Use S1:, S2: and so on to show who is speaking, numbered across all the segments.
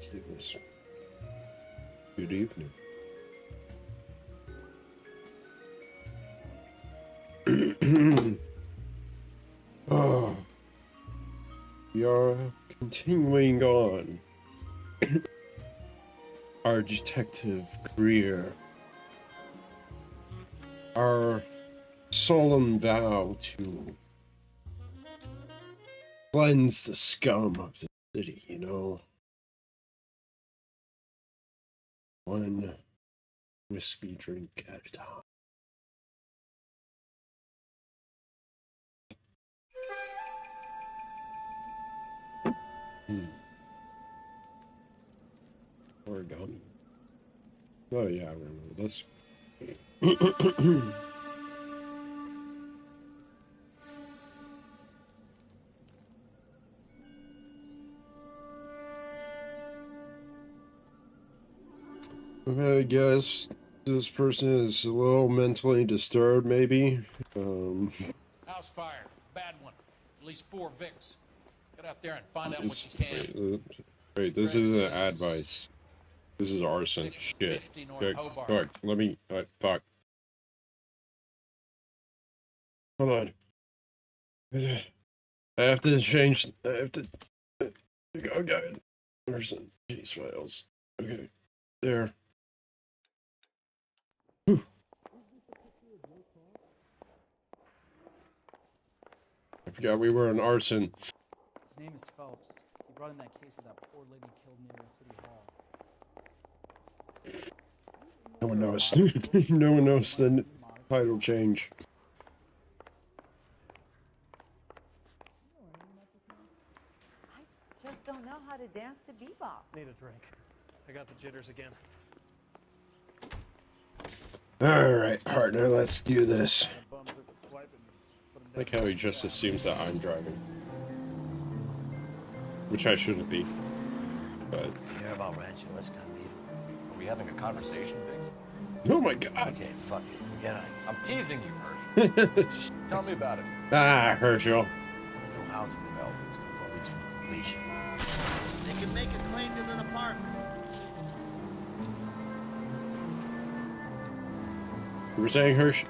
S1: Let's do this. Good evening. Oh, we are continuing on our detective career. Our solemn vow to cleanse the scum of the city, you know? One whiskey drink at a time. Origami. Oh yeah, I remember this. I guess this person is a little mentally disturbed, maybe.
S2: House fire, bad one. At least 4 Vicks. Get out there and find out what you can.
S1: Wait, this isn't advice. This is arson. Shit. Fuck. Let me. Fuck. Hold on. I have to change. I have to. Okay. Arson case files. Okay. There. Whew. I forgot we were in arson.
S3: His name is Phelps. He brought in that case of that poor lady killed near City Hall.
S1: No one knows. No one knows the title change.
S4: I just don't know how to dance to bebop.
S5: Need a drink. I got the jitters again.
S1: Alright, partner, let's do this. I like how he just assumes that I'm driving. Which I shouldn't be. But.
S6: You hear about Rancho Escondido?
S7: Are we having a conversation, Biggs?
S1: Oh my god!
S6: Okay, fuck it. Forget it.
S7: I'm teasing you, Herschel. Tell me about it.
S1: Ah, Herschel.
S6: The new housing development's gonna go weeks from completion. They can make a claim to an apartment.
S1: You were saying, Herschel?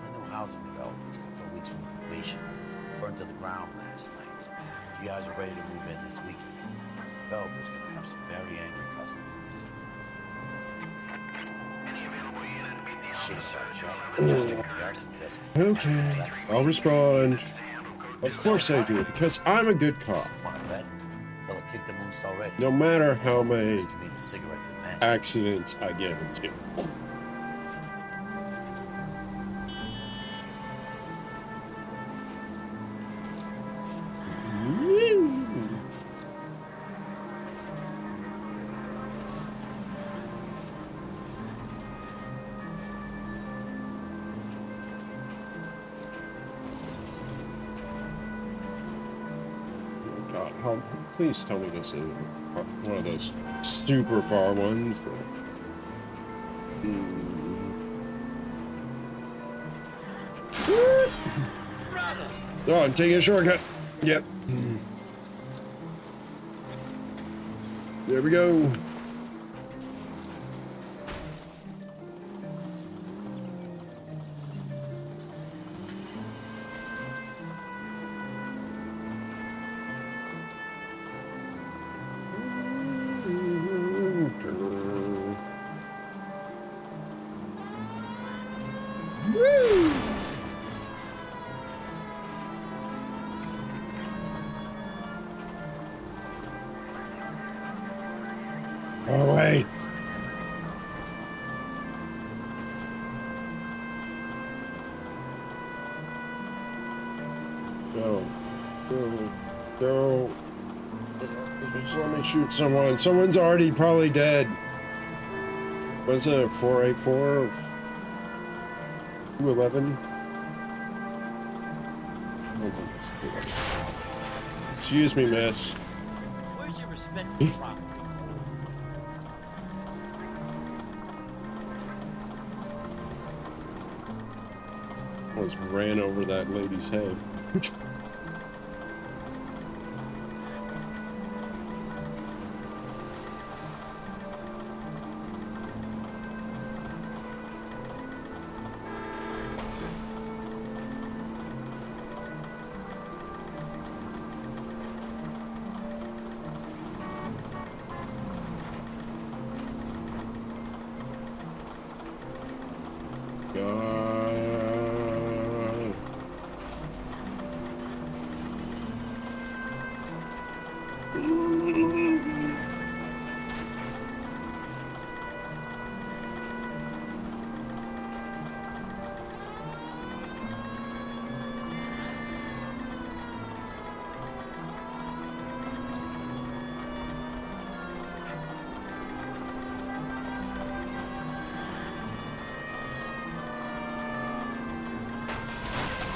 S6: The new housing development's gonna go weeks from completion. Burned to the ground last night. If you guys are ready to move in this weekend, the developer's gonna have some very angry customers.
S1: Okay, I'll respond. Of course I do, because I'm a good cop. No matter how many accidents I get into. Please tell me this is one of those super far ones. Oh, I'm taking a shortcut. Yep. There we go. Oh, wait. Go. Go. Go. Just let me shoot someone. Someone's already probably dead. Was it a 484 or 211? Excuse me, miss.
S6: Where's your respect for property?
S1: Almost ran over that lady's head.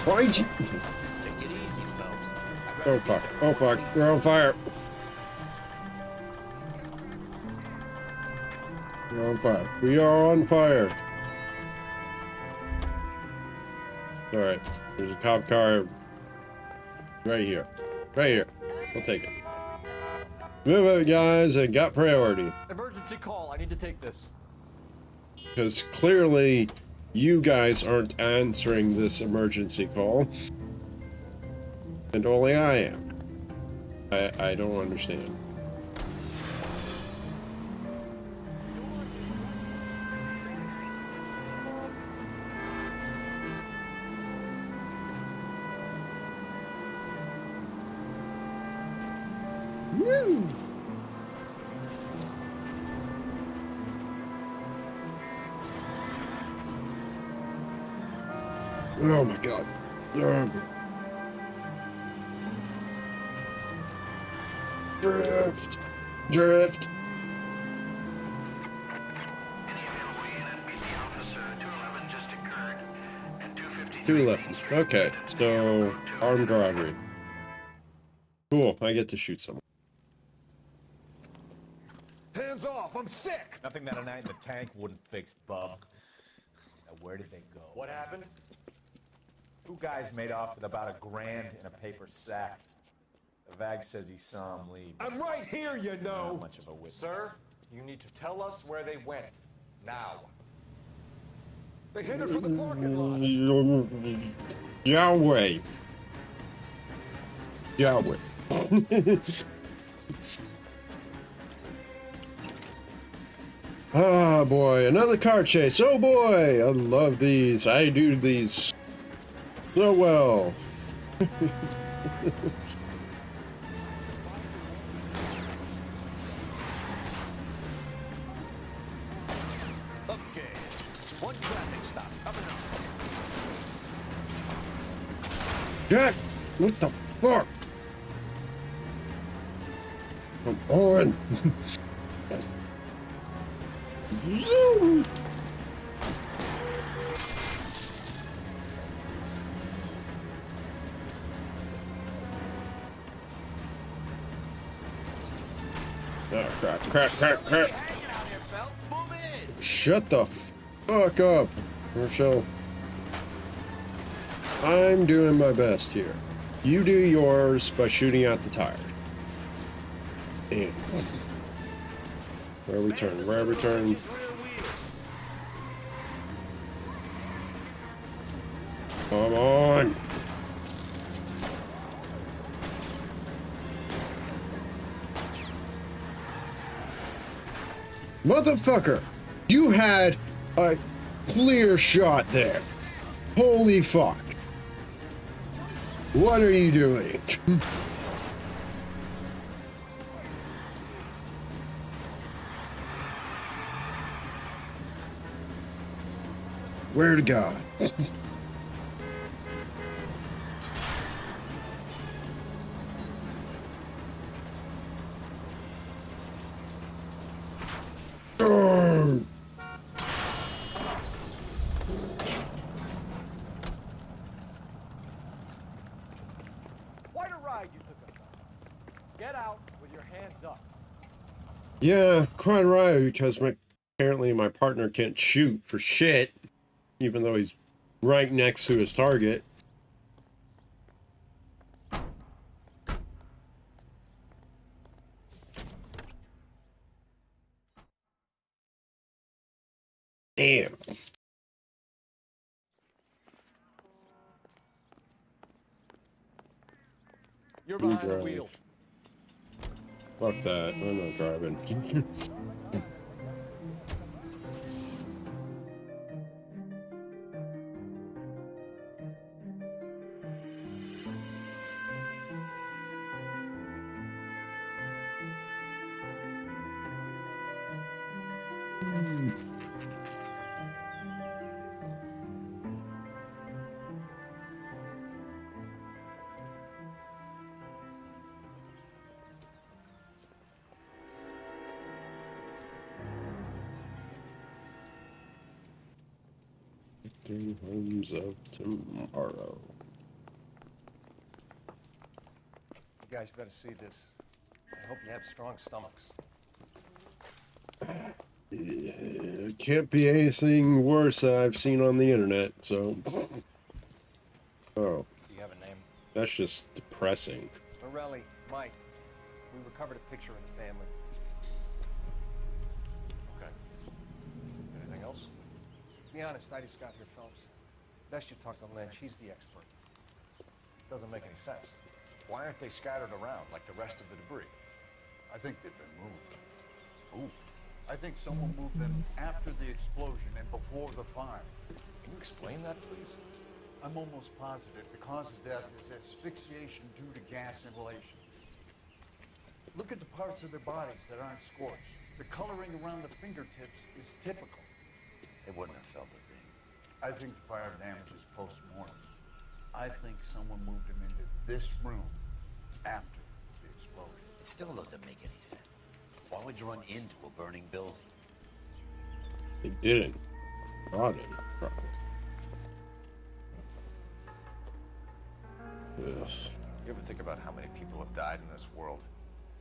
S1: Why'd you?
S6: Take it easy, Phelps.
S1: Oh fuck! Oh fuck! We're on fire! We're on fire! We are on fire! All right. There's a cop car right here. Right here. I'll take it. Move it, guys. I got priority.
S7: Emergency call. I need to take this.
S1: Because clearly, you guys aren't answering this emergency call. And only I am. I don't understand. Woo! Oh my god. Drift. Drift.
S8: Any available unit, meet the officer. 211 just occurred, and 253.
S1: 211. Okay, so armed robbery. Cool, I get to shoot someone.
S7: Hands off. I'm sick.
S9: Nothing that a night in the tank wouldn't fix, bub. Now, where did they go?
S7: What happened?
S9: Two guys made off with about $1,000 in a paper sack. The vag says he saw him leave.
S7: I'm right here, you know.
S9: Not much of a witness.
S7: Sir, you need to tell us where they went. Now. They headed for the parking lot.
S1: Yahweh. Yahweh. Ah, boy, another car chase. Oh boy, I love these. I do these so well.
S6: Okay. One traffic stop coming up.
S1: Jack, what the fuck? Come on. Zoom. Oh, crap. Shut the fuck up, Rochelle. I'm doing my best here. You do yours by shooting out the tire. Damn. Where are we turning? Where are we turning? Come on. Motherfucker, you had a clear shot there. Holy fuck. What are you doing? Where to God? Oh.
S5: Quite a ride you took us on. Get out with your hands up.
S1: Yeah, quite right, because apparently my partner can't shoot for shit, even though he's right next to his target. Damn.
S7: You're
S1: You
S7: behind the
S1: drive.
S7: wheel.
S1: Fuck that. I'm not driving. Homes of tomorrow.
S7: You guys better see this. I hope you have strong stomachs.
S1: It can't be anything worse that I've seen on the internet, so... Oh,
S7: Do you have a name?
S1: that's just depressing.
S7: Morelli, Mike. We recovered a picture of the family. Okay. Anything else? Be honest, I just got here, Phelps. Best you talk to Lynch. He's the expert.
S10: Doesn't make any sense. Why aren't they scattered around like the rest of the debris?
S11: I think they've been moved. Ooh. I think someone moved them after the explosion and before the fire.
S10: Can you explain that, please?
S11: I'm almost positive the cause of death is asphyxiation due to gas inhalation. Look at the parts of their bodies that aren't scorched. The coloring around the fingertips is typical.
S6: They wouldn't have felt a thing.
S11: I think the fire damage is post-mortem. I think someone moved him into this room after the explosion.
S6: It still doesn't make any sense. Why would you run into a burning building?
S1: They didn't. Brought it. Ugh.
S10: You ever think about how many people have died in this world?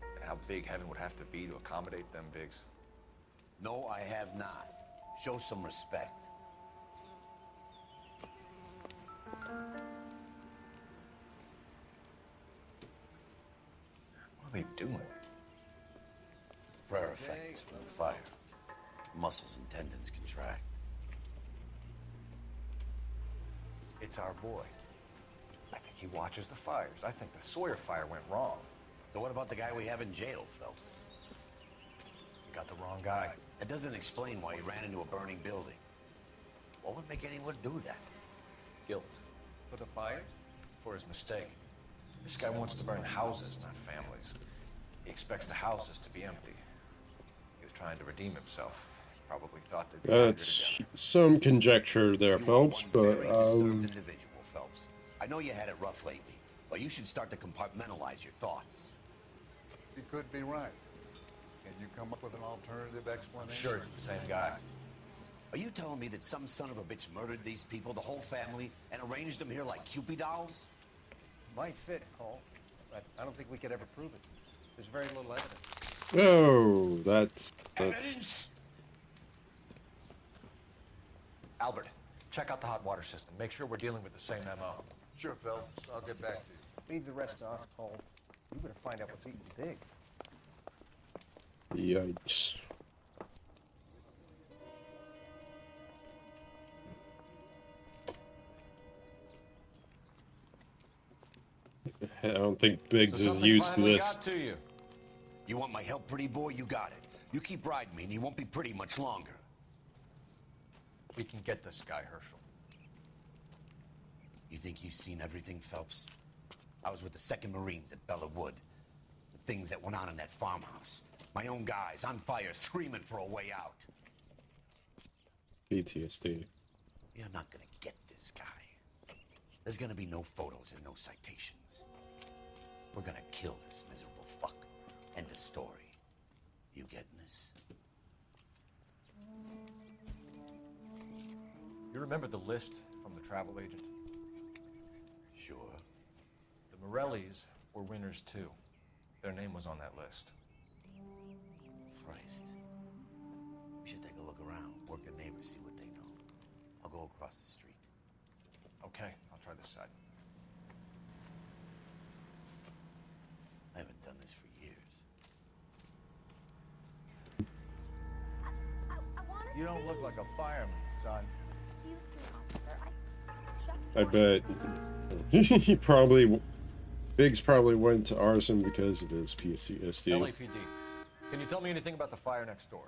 S10: And how big heaven would have to be to accommodate them, Biggs?
S6: No, I have not. Show some respect.
S10: What are they doing?
S6: Prayer effects from the fire. Muscles and tendons contract.
S10: It's our boy. I think he watches the fires. I think the Sawyer fire went wrong.
S6: So what about the guy we have in jail, Phelps?
S10: You got the wrong guy.
S6: That doesn't explain why he ran into a burning building. What would make anyone do that?
S10: Guilt.
S7: For the fires?
S10: For his mistake. This guy wants to burn houses, not families. He expects the houses to be empty. He was trying to redeem himself. Probably thought they'd be
S1: That's some conjecture there, Phelps, but,
S6: individual, Phelps. I know you had it rough lately, but you should start to compartmentalize your thoughts.
S11: You could be right. Can you come up with an alternative explanation?
S10: Sure, it's the same guy.
S6: Are you telling me that some son of a bitch murdered these people, the whole family, and arranged them here like Cupid dolls?
S7: Might fit, Cole. But I don't think we could ever prove it. There's very little evidence.
S1: oh, that's...
S6: Evidence?
S10: Albert, check out the hot water system. Make sure we're dealing with the same MO.
S11: Sure, Phelps. I'll get back to you.
S7: Leave the rest to us, Cole. We better find out what's eating Big.
S1: Yikes. I don't think Biggs is used to this.
S10: Got to you.
S6: You want my help, pretty boy? You got it. You keep riding me, and you won't be pretty much longer.
S10: We can get this guy, Herschel.
S6: You think you've seen everything, Phelps? I was with the 2nd Marines at Bella Wood. The things that went on in that farmhouse. My own guys on fire, screaming for a way out.
S1: PTSD.
S6: You're not gonna get this guy. There's gonna be no photos and no citations. We're gonna kill this miserable fuck. End of story. You getting this?
S10: You remember the list from the travel agent?
S6: Sure.
S10: The Morellis were winners too. Their name was on that list.
S6: Christ. We should take a look around, work the neighbors, see what they know. I'll go across the street.
S10: Okay, I'll try this side.
S6: I haven't done this for years.
S11: You don't look like a fireman, son.
S1: I bet he probably... Biggs probably went to arson because of his PTSD.
S10: LAPD. Can you tell me anything about the fire next door?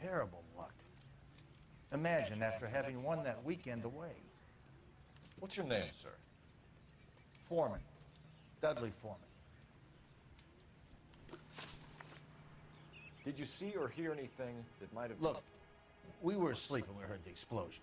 S12: Terrible luck. Imagine after having won that weekend away.
S10: What's your name, sir?
S12: Foreman. Dudley Foreman.
S10: Did you see or hear anything that might have...
S12: Look, we were asleep when we heard the explosion.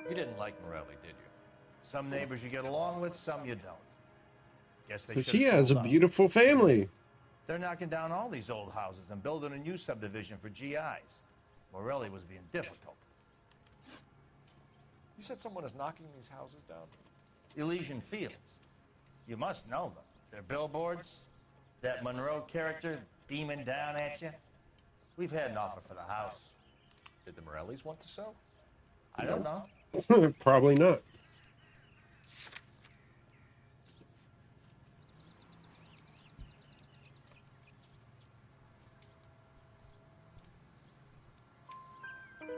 S10: You didn't like Morelli, did you?
S12: Some neighbors you get along with, some you don't. Guess they
S1: Because
S12: should've
S1: he has a
S12: sold out.
S1: beautiful family.
S12: They're knocking down all these old houses and building a new subdivision for GIs. Morelli was being difficult.
S10: You said someone is knocking these houses down?
S12: Elysian Fields. You must know them. Their billboards, that Monroe character beaming down at you. We've had an offer for the house.
S10: Did the Morellis want to sell?
S12: I don't know.
S1: Probably not.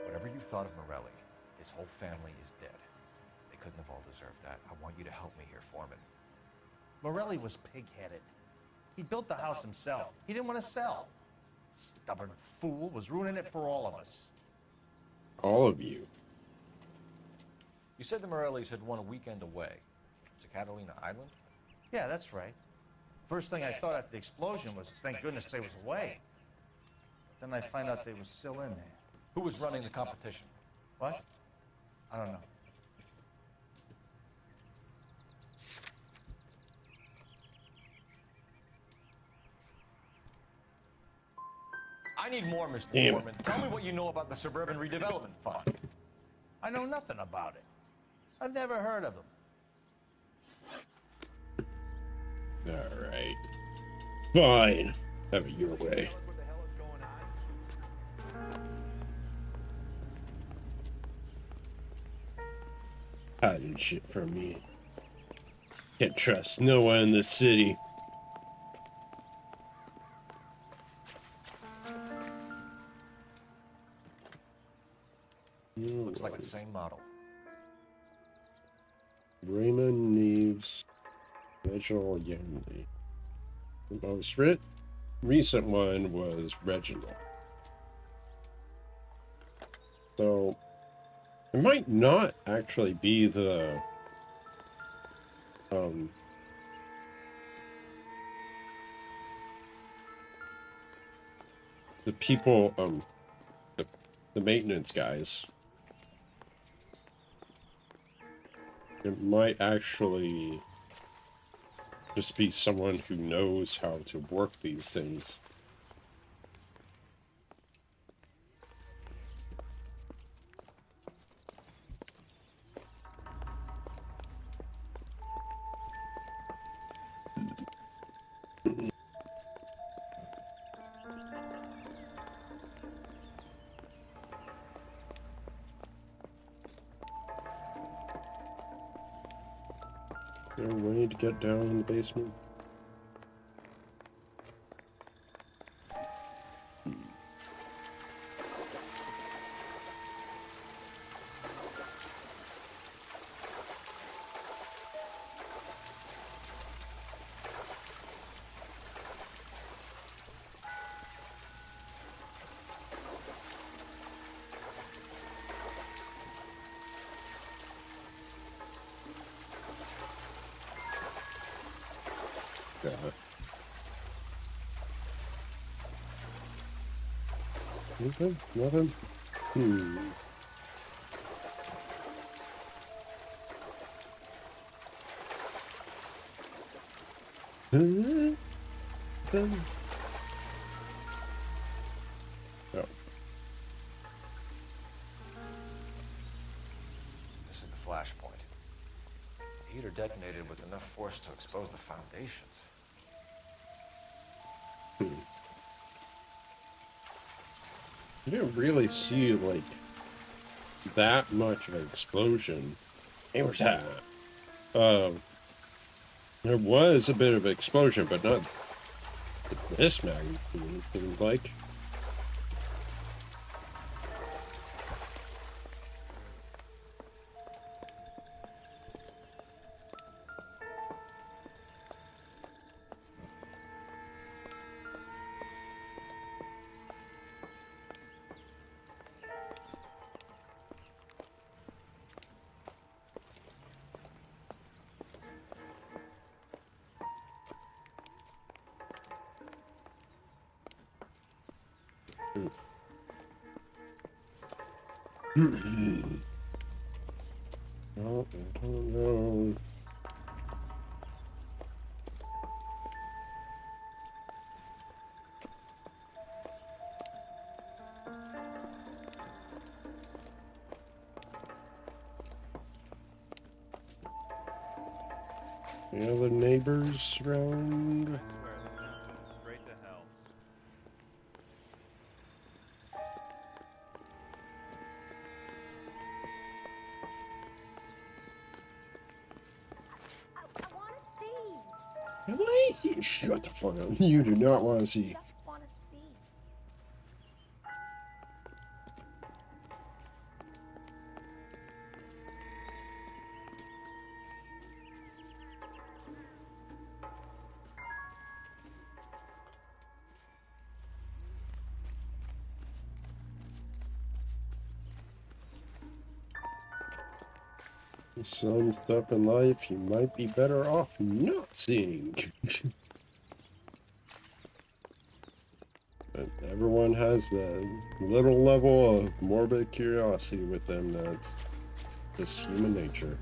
S10: Whatever you thought of Morelli, his whole family is dead. They couldn't have all deserved that. I want you to help me here, Foreman.
S12: Morelli was pig-headed. He built the house himself. He didn't want to sell. Stubborn fool was ruining it for all of us.
S1: All of you.
S10: You said the Morellis had won a weekend away to Catalina Island?
S12: Yeah, that's right. First thing I thought after the explosion was, thank goodness they was away. Then I find out they was still in there.
S10: Who was running the competition?
S12: What? I don't know.
S10: I need more, Mr.
S1: Damn it.
S10: Foreman. Tell me what you know about the Suburban Redevelopment Fund.
S12: I know nothing about it. I've never heard of them.
S1: All right. Fine. Have it your way.
S7: What the hell is going on?
S1: Hiding shit from me. Can't trust no one in this city.
S10: Looks like the same model.
S1: Raymond Neves, Reginald Youngly. The most recent one was Reginald. So it might not actually be the people the maintenance guys. It might actually just be someone who knows how to work these things. Is there a way to get down in the basement? Nothing? Nothing? Oh.
S10: This is the flashpoint. The heater detonated with enough force to expose the foundations.
S1: You didn't really see, like, that much of an explosion. It was there was a bit of an explosion, but not this magnitude, it seemed like. Oh, I don't know. Any other neighbors around?
S9: I swear, this town's going straight to hell.
S4: I want to see.
S1: Am I? Shut the fuck up. You do not want to see.
S4: Just want to see.
S1: Some stuff in life you might be better off not seeing. But everyone has that little level of morbid curiosity with them that's just human nature.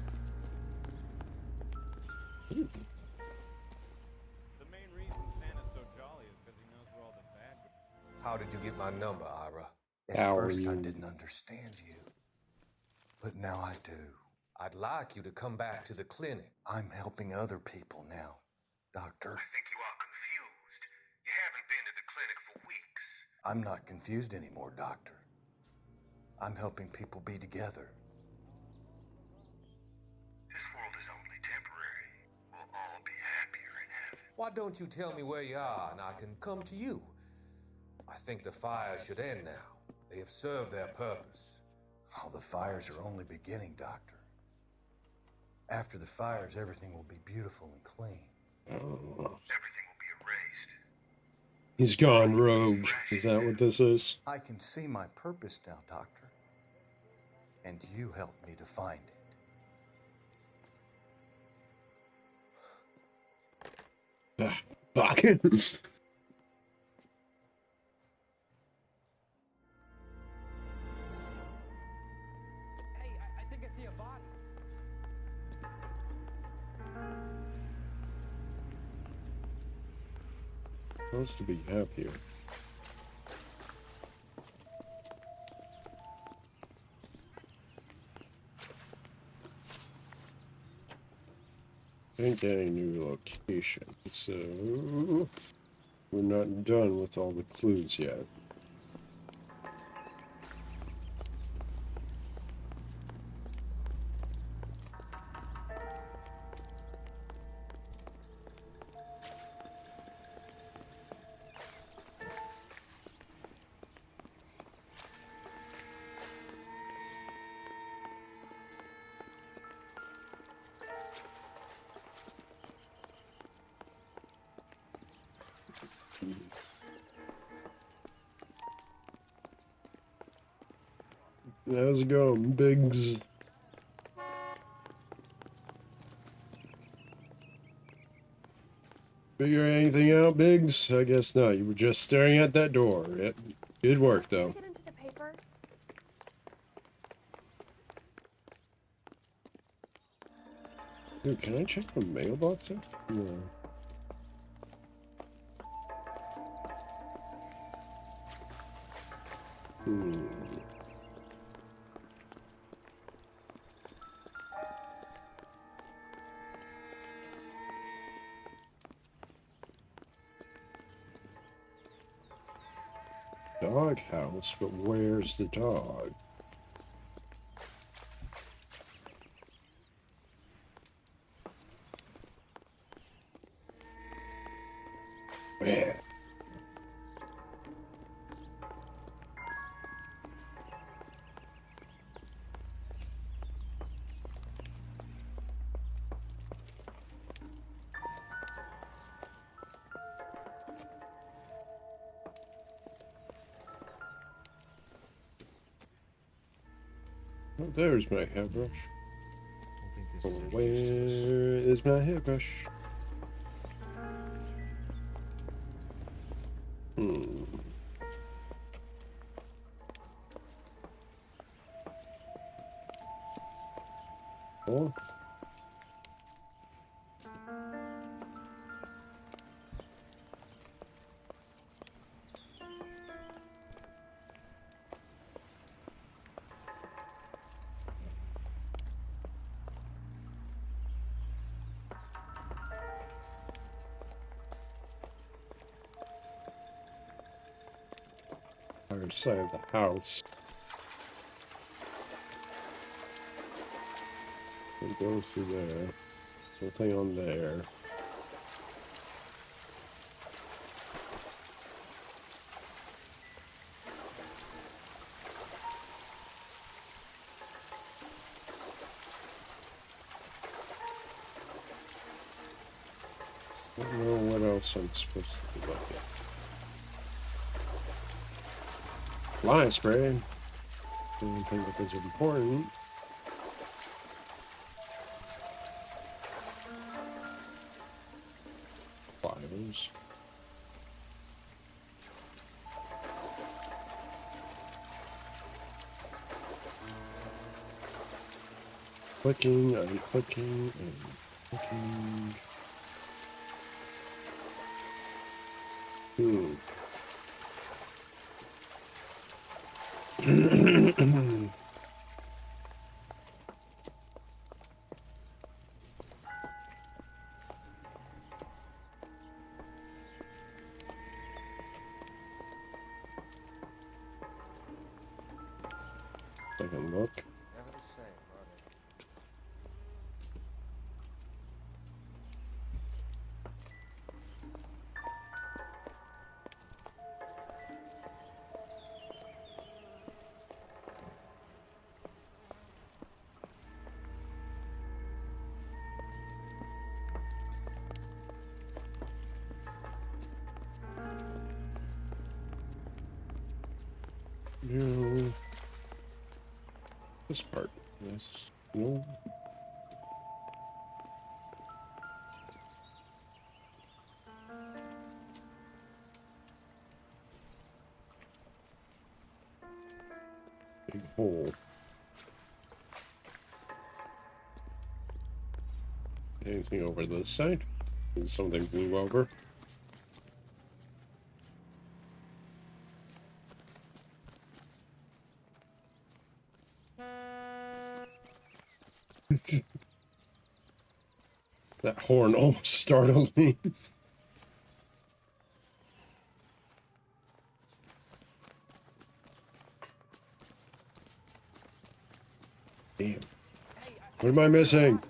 S9: The main reason Santa's so jolly is because he knows where all the bad guys.
S13: How did you get my number, Ira?
S1: How
S13: At
S1: are
S13: first, I
S1: you?
S13: didn't understand you, but now I do. I'd like you to come back to the clinic. I'm helping other people now, Doctor.
S8: I think you are confused. You haven't been to the clinic for weeks.
S13: I'm not confused anymore, Doctor. I'm helping people be together.
S8: This world is only temporary. We'll all be happier in heaven.
S13: Why don't you tell me where you are and I can come to you? I think the fires should end now. They have served their purpose. Oh, the fires are only beginning, Doctor. After the fires, everything will be beautiful and clean.
S8: Everything will be erased.
S1: He's gone rogue. Is that what this is?
S13: I can see my purpose now, Doctor. And you helped me to find it.
S1: Ah, fuck.
S3: Hey, I think I see a body.
S1: Supposed to be happier. Ain't getting a new location, so we're not done with all the clues yet. How's it going, Biggs? Figure anything out, Biggs? I guess not. You were just staring at that door. Yep. Good work, though.
S4: Get into the paper.
S1: Dude, can I check the mailbox? No. Dog house, but where's the dog? Where? Oh, there's my hairbrush. Oh, where is my hairbrush? Oh. Entire side of the house. It goes through there. Nothing on there. I don't know what else I'm supposed to do about that. Line spray. I don't think that those are important. Files. Clicking, unclicking, and clicking. Second look.
S10: Never the same, are they?
S1: No. This part. Yes. No. Big hole. Anything over this side? Something blew over. That horn almost startled me. Damn. What am I missing?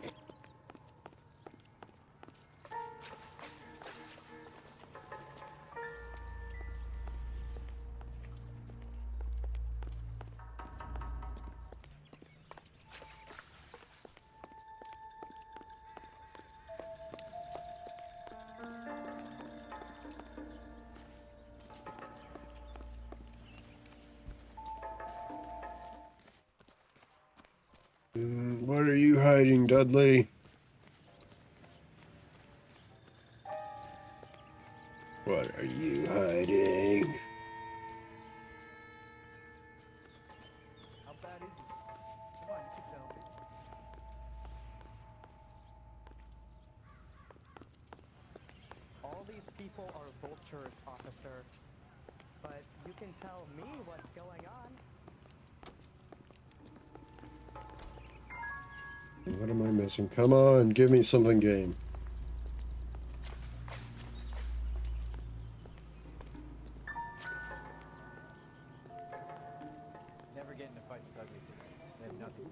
S1: What are you hiding, Dudley? What are you hiding?
S3: How bad is it? Come on, you can tell me. All these people are vultures, officer. But you can tell me what's going on.
S1: What am I missing? Come on, give me something, game.
S5: Never get in a fight with ugly people. They have nothing.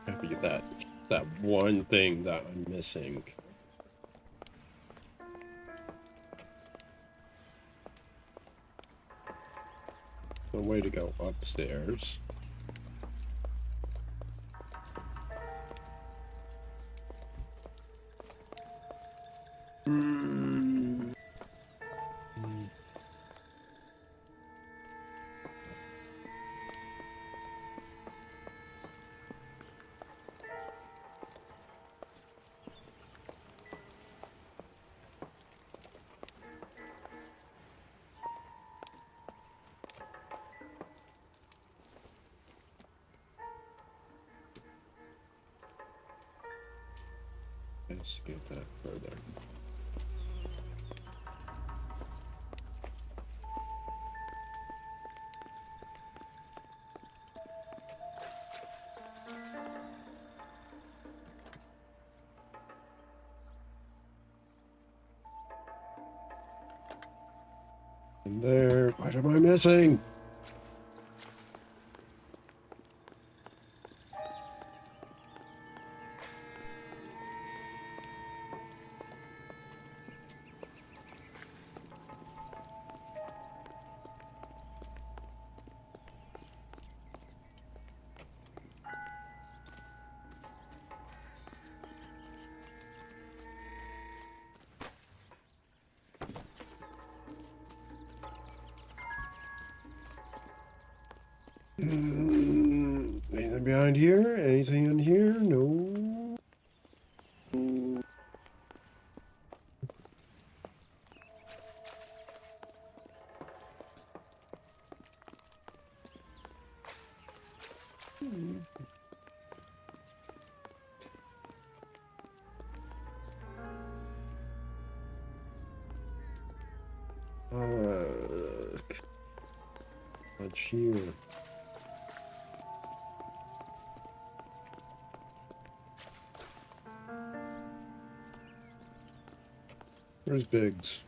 S1: Happy that one thing that I'm missing. No way to go upstairs. investigate that further. And there, what am I missing? Anything behind here? Anything in here? No. What's here? Where's Biggs?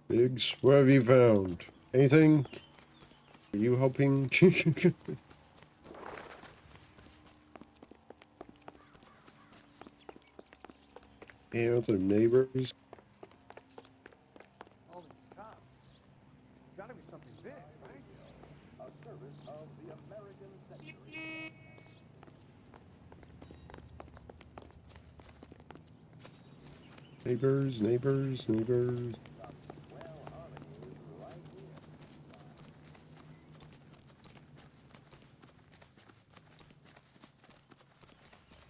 S1: Biggs, what have you found? Anything? Are you helping? Any other neighbors?
S11: All these cops. It's gotta be something big, right? A service of the American century.
S1: Neighbors, neighbors, neighbors.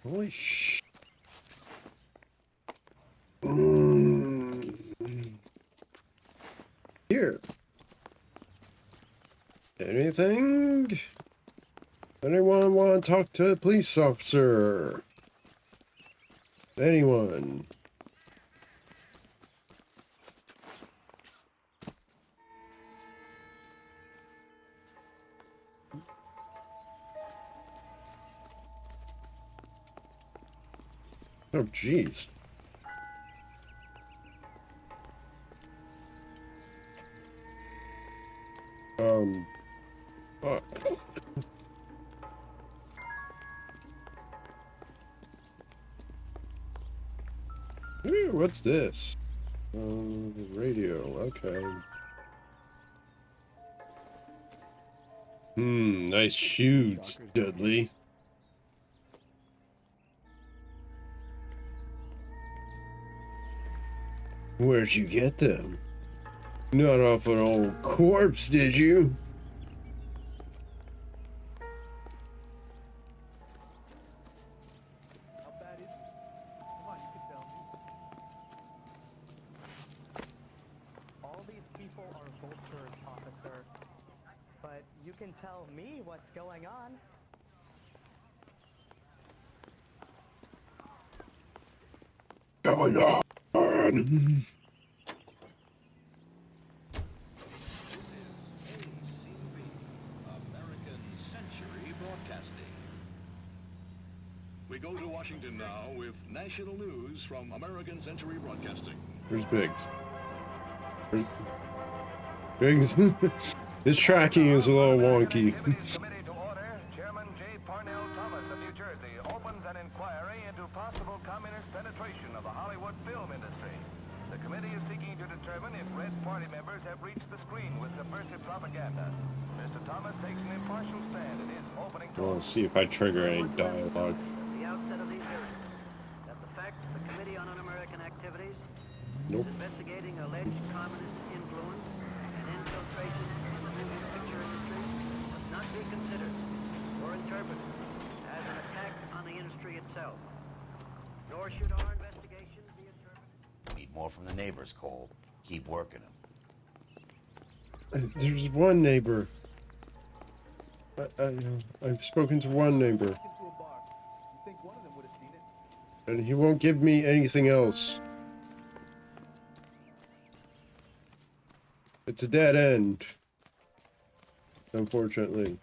S1: Holy sh! Here. Anything? Anyone want to talk to a police officer? Anyone? Oh, jeez. Ooh, what's this? Radio, okay. Nice shoes, Dudley. Where'd you get them? Not off an old corpse, did you?
S3: How bad is it? Come on, you can tell me. All these people are vultures, officer. But you can tell me what's going on.
S1: Going on.
S14: We go to Washington now with national news from American Century Broadcasting.
S1: Where's Biggs? Biggs? This tracking is a little wonky.
S8: Committee to order. Chairman J. Parnell Thomas of New Jersey opens an inquiry into possible communist penetration of the Hollywood film industry. The committee is seeking to determine if Red Party members have reached the screen with subversive propaganda. Mr. Thomas takes an impartial stand in his opening
S1: I want to see if I trigger any dialogue.
S15: The outset of these hearings, that the fact the Committee on Un-American Activities
S1: Nope.
S15: is investigating alleged communist influence and infiltration in the moving picture industry must not be considered or interpreted as an attack on the industry itself. Nor should our investigation be interpreted.
S6: Need more more from the neighbors, Cole. Keep working them.
S1: There's one neighbor. I've spoken to one neighbor. And he won't give me anything else. It's a dead end. Unfortunately.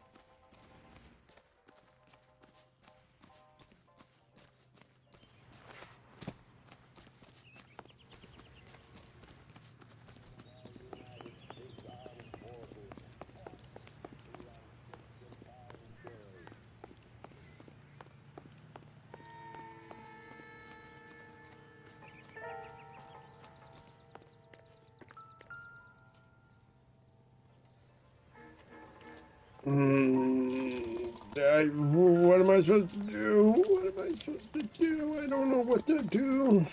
S1: What am I supposed to do? What am I supposed to do? I don't know what to do.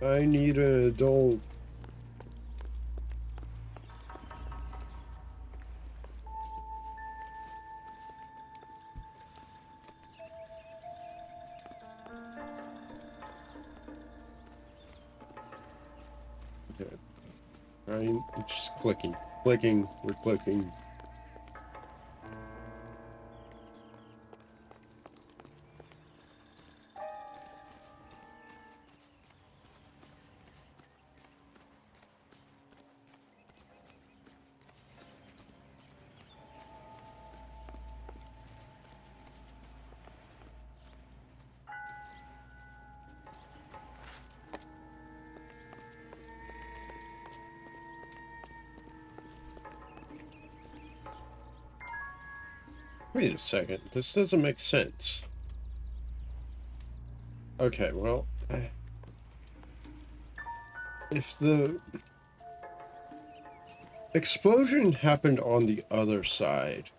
S1: I need an adult. Okay. I'm just clicking. Clicking. We're clicking. Wait a second. This doesn't make sense. Okay, well... if the explosion happened on the other side,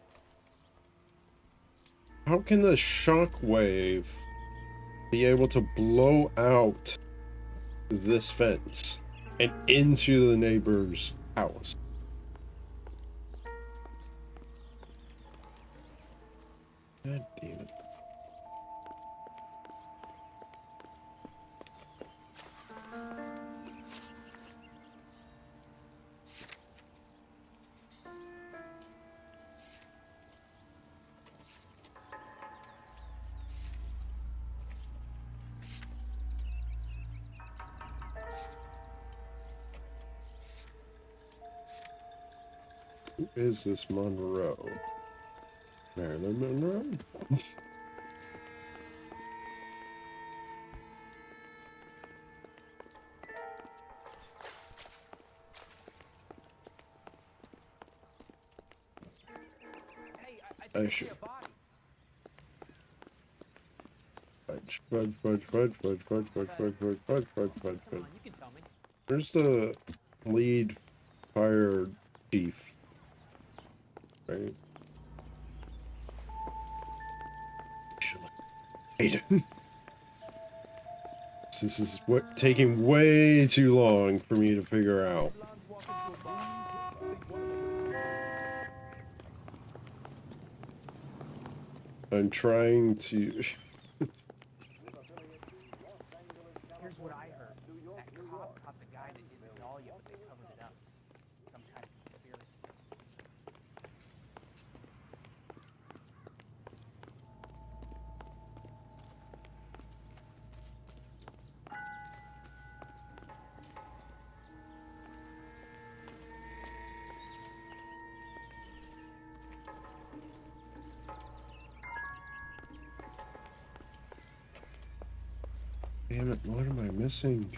S1: how can the shockwave be able to blow out this fence and into the neighbor's house? God damn it. Who is this Monroe? Marilyn Monroe? I should. Fudge. Where's the lead fire chief? Right? This is what taking way too long for me to figure out. I'm trying to.
S3: Here's what I heard. That cop caught the guy that did the dahlia, but they covered it up. Some kind of conspiracy.
S1: Damn it, what am I missing?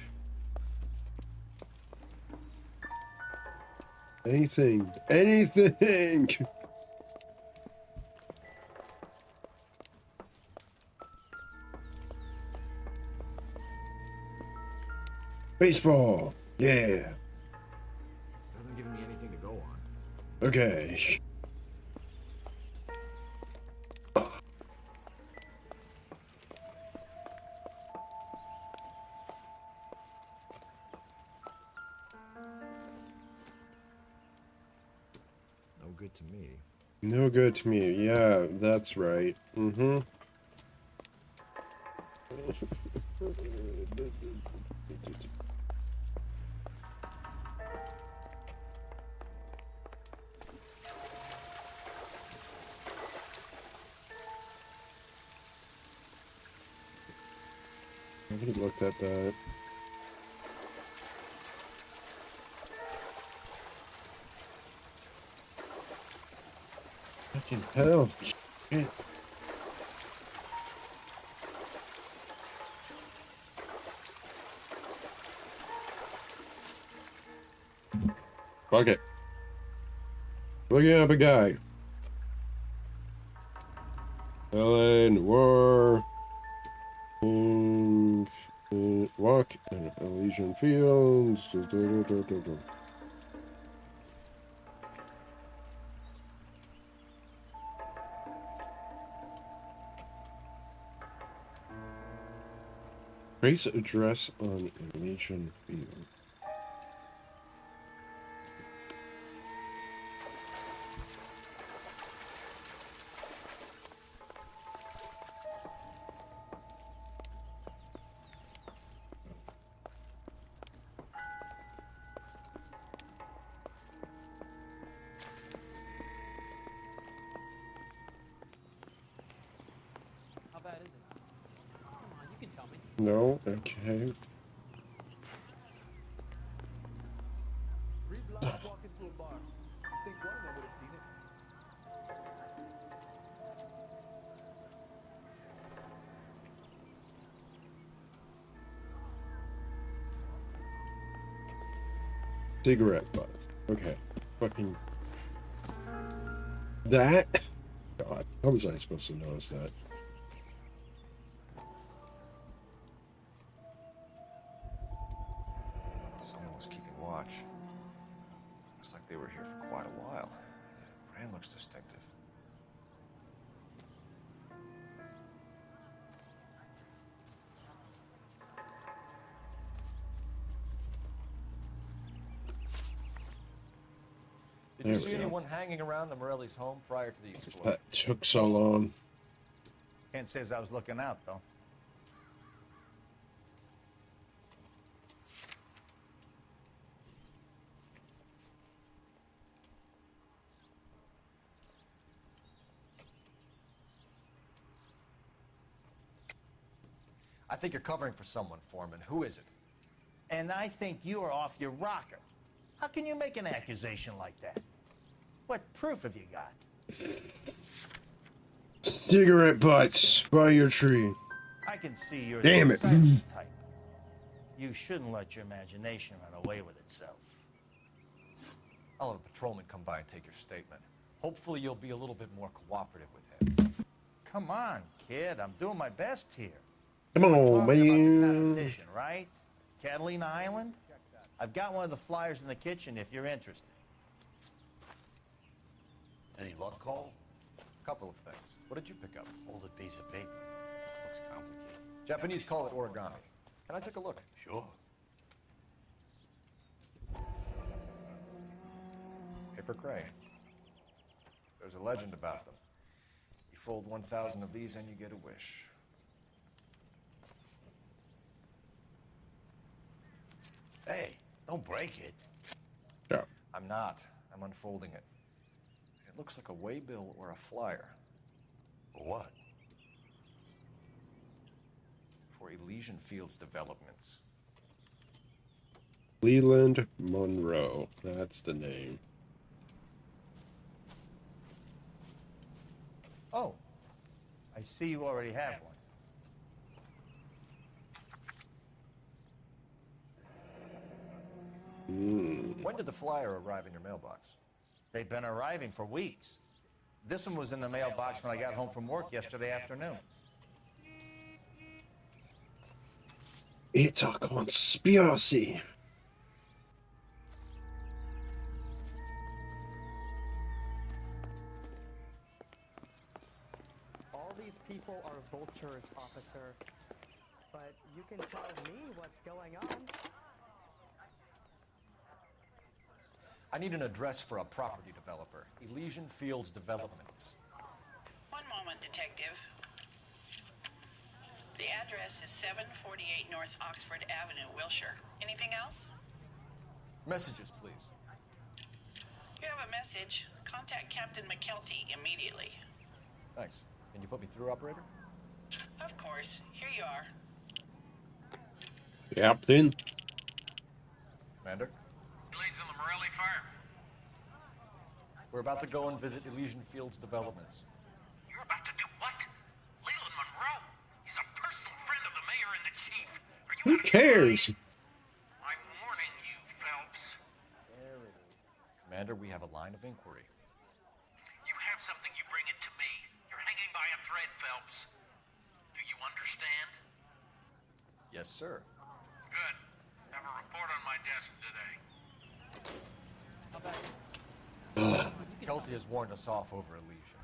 S1: Anything. Anything! Baseball! Yeah!
S16: Doesn't give me anything to go on.
S1: Okay.
S16: No good to me.
S1: No good to me. Yeah, that's right. Mm-hmm. Nobody looked at that. Fucking hell. Shit. Fuck it. Looking up a guy. LA Noire. And walk in Elysian Fields. Trace address on Elysian Field.
S17: How bad is it? Come on, you can tell me.
S1: No, okay.
S18: 3 blocks walk into a bar. You think one of them would have seen it?
S1: Cigarette butts. Okay. Fucking. That? God, how was I supposed to notice that?
S10: Someone was keeping watch. Looks like they were here for quite a while. Brand looks distinctive. Did you
S1: There we
S10: see
S1: go.
S10: anyone hanging around the Morelli's home prior to the explosion?
S1: That took so long.
S12: Can't say as I was looking out, though.
S10: I think you're covering for someone, Foreman. Who is it?
S12: And I think you are off your rocker. How can you make an accusation like that? What proof have you got?
S1: Cigarette butts by your tree.
S12: I can see you're
S1: Damn
S12: the
S1: it.
S12: silent type. You shouldn't let your imagination run away with itself.
S10: I'll have a patrolman come by and take your statement. Hopefully you'll be a little bit more cooperative with him.
S12: Come on, kid. I'm doing my best here.
S1: Come on,
S12: Talking about the
S1: man.
S12: competition, right? Catalina Island? I've got one of the flyers in the kitchen if you're interested.
S6: Any luck, Cole?
S10: A couple of things. What did you pick up?
S6: Folded piece of paper. Looks complicated.
S10: Japanese call it origami. Can I take a look?
S6: Sure.
S10: Paper crane. There's a legend about them. You fold 1,000 of these and you get a wish.
S6: Hey, don't break it.
S1: Yeah.
S10: I'm not. I'm unfolding it. It looks like a waybill or a flyer.
S6: For what?
S10: For Elysian Fields developments.
S1: Leland Monroe. That's the name.
S12: Oh, I see you already have one.
S10: When did the flyer arrive in your mailbox?
S12: They've been arriving for weeks. This one was in the mailbox when I got home from work yesterday afternoon.
S1: It's a conspiracy.
S3: All these people are vultures, officer. But you can tell me what's going on.
S10: I need an address for a property developer. Elysian Fields Developments.
S19: One moment, Detective. The address is 748 North Oxford Avenue, Wilshire. Anything else?
S5: Messages, please.
S19: You have a message. Contact Captain McKelty immediately.
S5: Thanks. Can you put me through, operator?
S19: Of course. Here you are.
S1: Captain.
S5: Commander?
S20: Leads on the Morelli fire.
S5: We're about to go and visit Elysian Fields Developments.
S20: You're about to do what? Leland Monroe? He's a personal friend of the mayor and the chief. Are you
S1: Who cares?
S20: I'm warning you, Phelps.
S5: Commander, we have a line of inquiry.
S20: You have something, you bring it to me. You're hanging by a thread, Phelps. Do you understand?
S5: Yes, sir.
S20: Good. Have a report on my desk today.
S5: Kelty has warned us off over Elysian.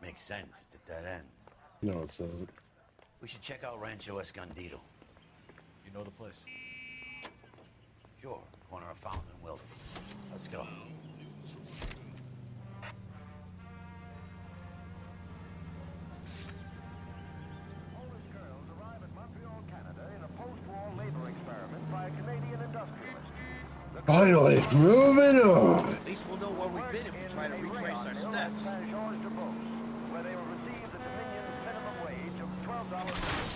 S6: Makes sense. It's a dead end.
S1: No, it's not.
S6: We should check out Rancho Escondido.
S5: You know the place?
S6: Sure. Corner of Fountain and Wilton. Let's go.
S8: Polish girls arrive at Montreal, Canada in a post-war labor experiment by a Canadian industrialist.
S1: Finally, moving on.
S12: At least we'll know where we've been if we try to retrace our steps.
S8: Where they will receive the Dominion's minimum wage of $12 a week.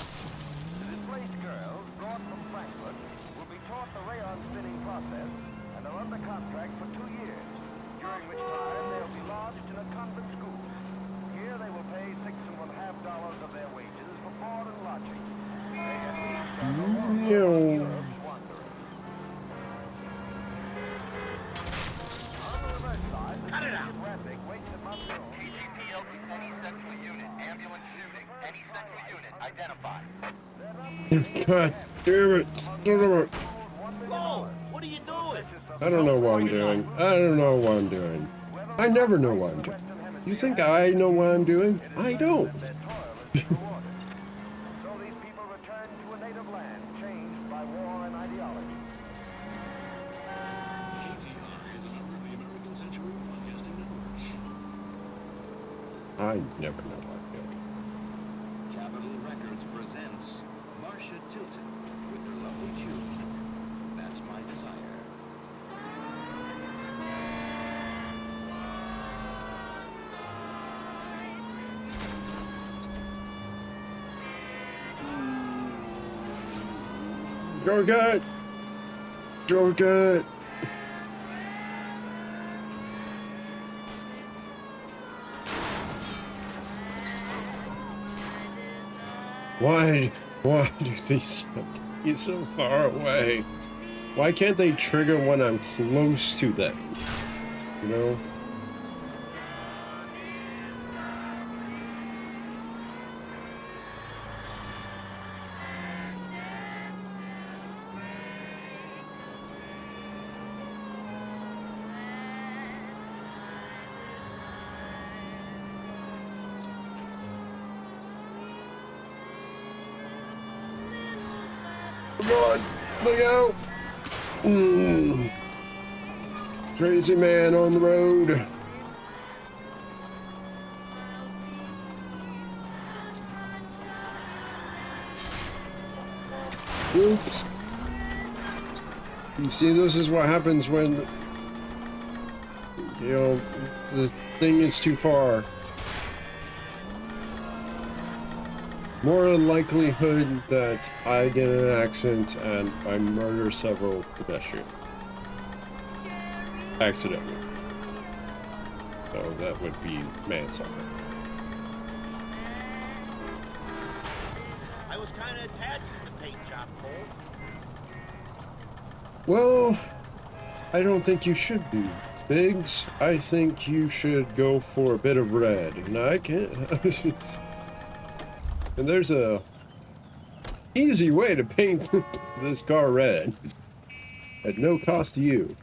S8: The displaced girls, brought from Frankfurt, will be taught the rayon spinning process and are under contract for 2 years, during which time they'll be lodged in a convent school. Here they will pay $6.50 of their wages for board and lodging. They at least have the Europe's wandering.
S20: Cut it out! KGPLT, any central unit. Ambulance shooting. Any central unit. Identified.
S1: God damn it. Son of a...
S12: Whoa! What are you doing?
S1: I don't know what I'm doing. I don't know what I'm doing. I never know what I'm doing. You think I know what I'm doing? I don't.
S8: So these people return to a native land changed by war and ideology.
S1: I never know what I'm doing.
S21: Capitol Records presents Marcia Tilton with her lovely tune. That's my desire.
S1: Go gut. Go gut. Why do these be so far away? Why can't they trigger when I'm close to them? You know? Come on, look out! Crazy man on the road. Oops. You see, this is what happens when, you know, the thing is too far. More likelihood that I get in an accident and I murder several pedestrians. Accidentally. So that would be manslaughter.
S12: I was kind of attached to the paint job, Cole.
S1: Well, I don't think you should be, Biggs. I think you should go for a bit of red. And I can't... And there's a easy way to paint this car red at no cost to you.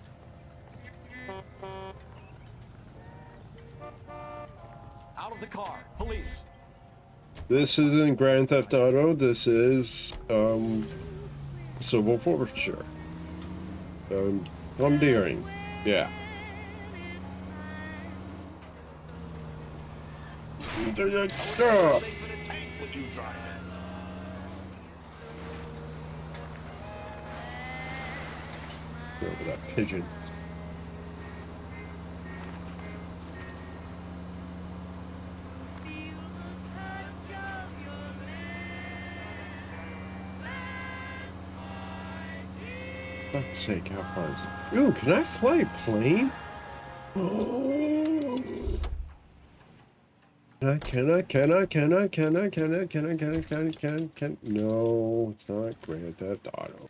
S5: Out of the car, police.
S1: This isn't Grand Theft Auto. This is civil forfeiture. Commandeering. Yeah.
S20: You drive it.
S1: Go over that pigeon. For fuck's sake, how far is it? Ooh, can I fly a plane? Oh. Can I? No, it's not Grand Theft Auto.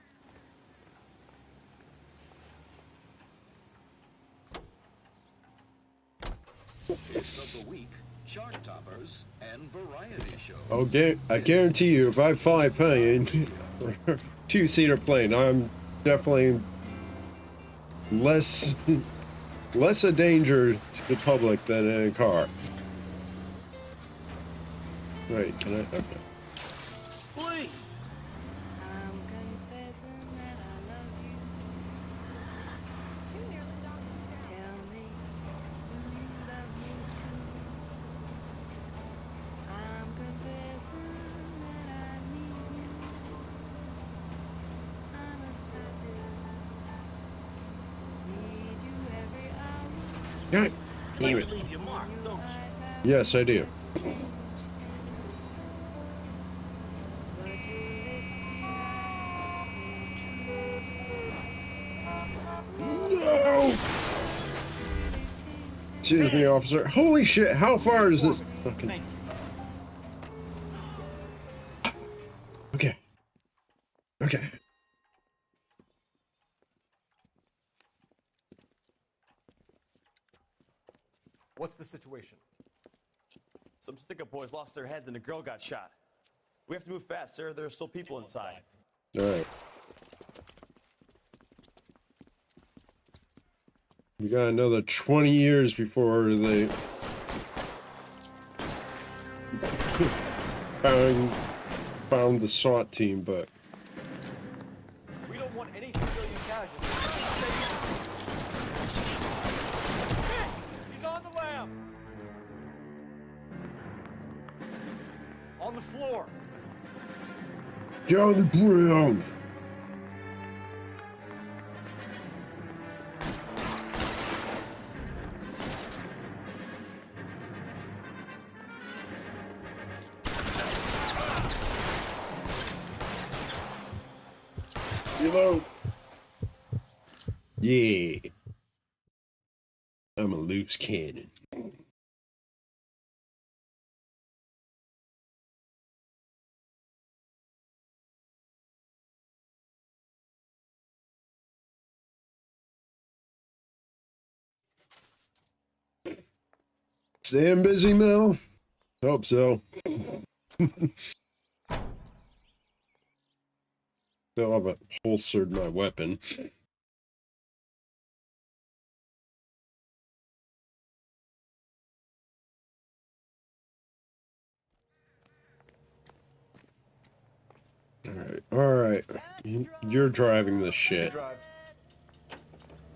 S21: Hits of the week, chart toppers, and variety shows.
S1: Okay, I guarantee you, if I fly a plane, two-seater plane, I'm definitely less a danger to the public than in a car. Wait, can I? Okay.
S6: Please.
S1: God damn it.
S6: Leave your mark, don't you?
S1: Yes, I do. No! Excuse me, officer. Holy shit, how far is this? Okay. Okay. Okay.
S5: What's the situation?
S2: Some stick-up boys lost their heads and a girl got shot. We have to move fast, sir. There are still people inside.
S1: All right. You got another 20 years before they found the SWAT team, but
S5: We don't want any civilian casualties. He's on the lam. On the floor.
S1: get on the ground. Reload. Yeah. I'm a loose cannon. Staying busy, Mel? Hope so. Still haven't holstered my weapon. All right. You're driving this shit.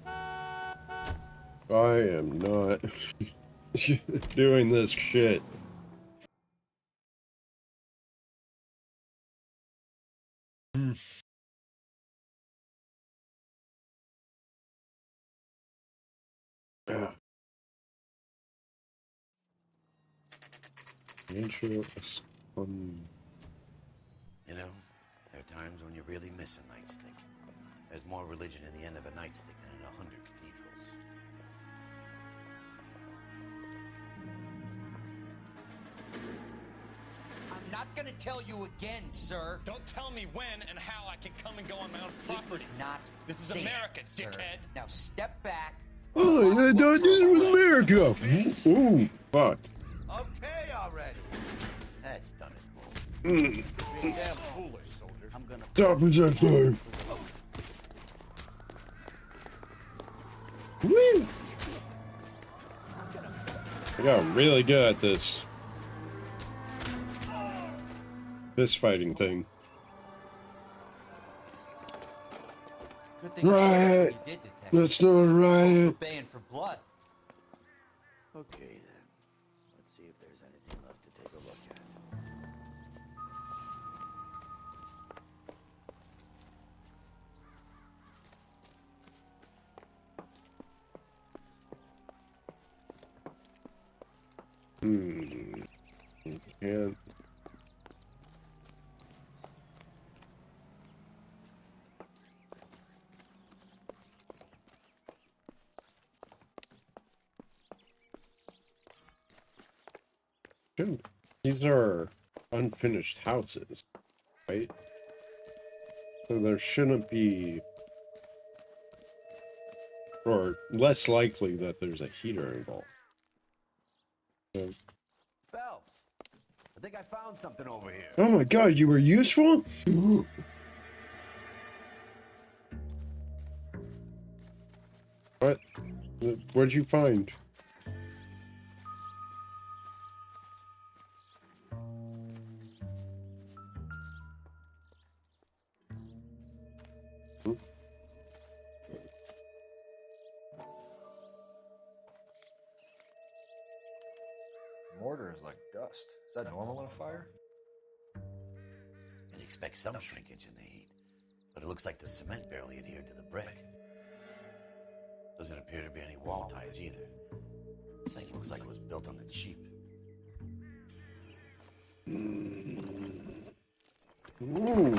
S1: I am not doing this shit. Intro.
S6: You know, there are times when you really miss a nightstick. There's more religion in the end of a nightstick than in 100 cathedrals.
S22: I'm not gonna tell you again, sir.
S23: Don't tell me when and how I can come and go on my own property.
S22: Not
S23: This is
S22: safe,
S23: America,
S22: sir.
S23: dickhead.
S22: Now step back.
S1: Oh, they did it with America. Ooh, fuck.
S6: Okay, already. That's done it, Cole.
S1: Mm.
S5: Being damn foolish, soldier.
S6: I'm gonna...
S1: Stop resisting. Woo! I got really good at this fighting thing.
S22: Good thing
S1: Right.
S22: you did, detective.
S1: Let's not riot.
S22: Baying for blood.
S6: Okay, then. Let's see if there's anything left to take a look at.
S1: Can't. These are unfinished houses, right? So there shouldn't be, or less likely that there's a heater involved. So,
S6: Phelps, I think I found something over here.
S1: oh my god, you were useful? What? What'd you find?
S5: Mortar is like dust. Is that normal in a fire?
S6: I'd expect some shrinkage in the heat, but it looks like the cement barely adhered to the brick. Doesn't appear to be any wall ties either. This thing looks like it was built on the cheap.
S1: Ooh.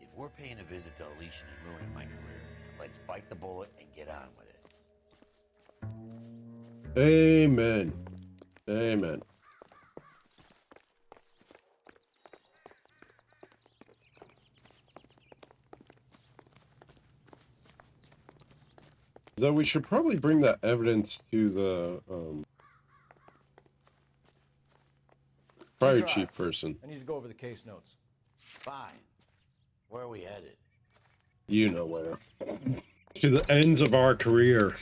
S6: If we're paying a visit to Alicia and ruining my career, let's bite the bullet and get on with it.
S1: Amen. Amen. Though we should probably bring that evidence to the fire chief person.
S5: I need to go over the case notes.
S6: Fine. Where are we headed?
S1: You know where. To the ends of our career.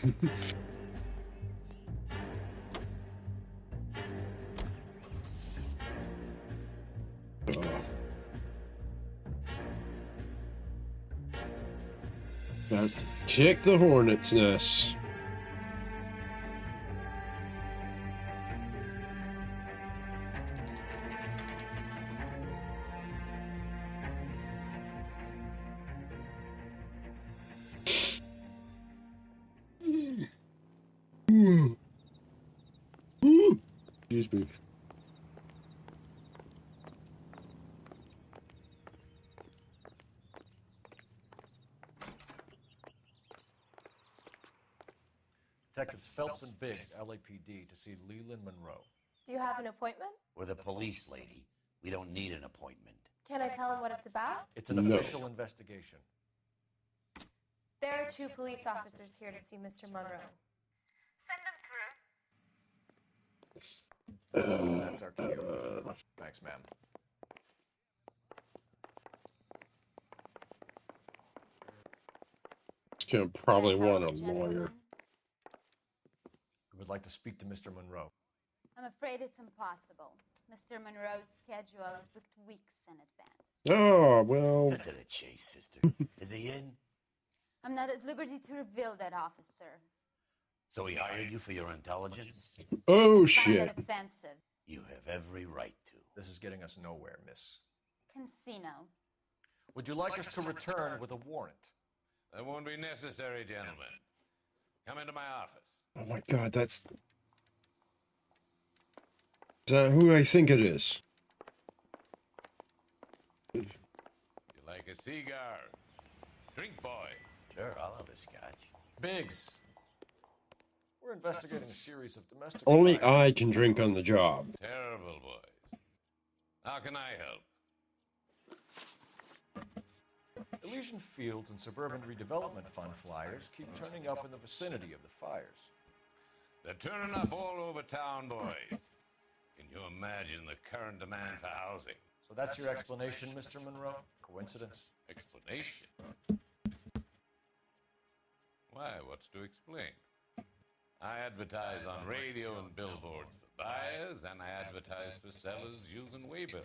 S1: About to kick the hornet's nest. Excuse me.
S5: Detectives Phelps and Biggs, LAPD, to see Leland Monroe.
S4: Do you have an appointment?
S6: We're the police, lady. We don't need an appointment.
S4: Can I tell him what it's about?
S5: It's an official investigation.
S4: There are 2 police officers here to see Mr. Monroe.
S5: That's our cue. Thanks, ma'am.
S1: It's gonna probably want a lawyer.
S5: We would like to speak to Mr. Monroe.
S7: I'm afraid it's impossible. Mr. Monroe's schedule is booked weeks in advance.
S1: Oh, well.
S6: Cut to the chase, sister. Is he in?
S7: I'm not at liberty to reveal that, officer.
S6: So he hired you for your intelligence?
S1: Oh,
S7: Find
S1: shit.
S7: that offensive.
S6: You have every right to.
S5: This is getting us nowhere, miss.
S7: Casino.
S5: Would you like us to return with a warrant?
S21: That won't be necessary, gentlemen. Come into my office.
S1: Oh my god, that's... Is that who I think it is?
S21: You like a cigar? Drink, boys.
S6: Sure, I'll have a scotch.
S5: Biggs. We're investigating a series of domestic...
S1: Only I can drink on the job.
S21: Terrible, boys. How can I help?
S5: Elysian Fields and Suburban Redevelopment Fund flyers keep turning up in the vicinity of the fires.
S21: They're turning up all over town, boys. Can you imagine the current demand for housing?
S5: So that's your explanation, Mr. Monroe? Coincidence?
S21: Explanation? Why, what's to explain? I advertise on radio and billboards for buyers, and I advertise for sellers using waybills.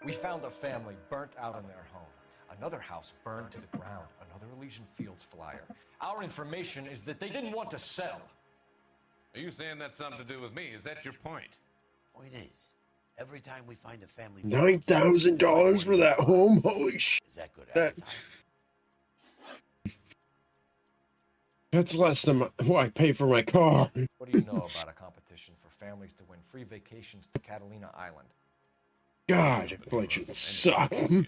S5: We found a family burnt out in their home. Another house burned to the ground. Another Elysian Fields flyer. Our information is that they didn't want to sell.
S21: Are you saying that's something to do with me? Is that your point?
S6: Point is, every time we find a family...
S1: $9,000 for that home? Holy shit.
S6: Is that good
S1: That, that's less than what I pay for my car.
S5: What do you know about a competition for families to win free vacations to Catalina Island?
S1: God, inflation sucks.
S21: I'm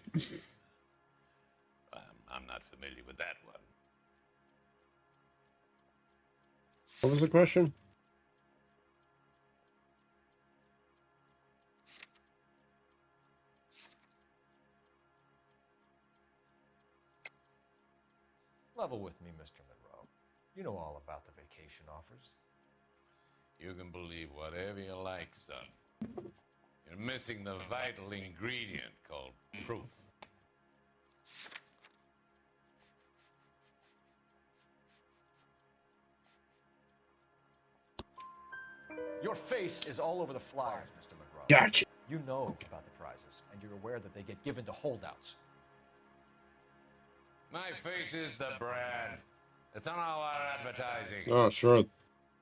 S21: not familiar with that one.
S1: What was the question?
S5: Level with me, Mr. Monroe. You know all about the vacation offers.
S21: You can believe whatever you like, son. You're missing the vital ingredient called proof.
S5: Your face is all over the flyers, Mr. Monroe.
S1: Gotcha.
S5: You know about the prizes, and you're aware that they get given to holdouts.
S21: My face is the brand. It's on all our advertising.
S1: Oh, sure.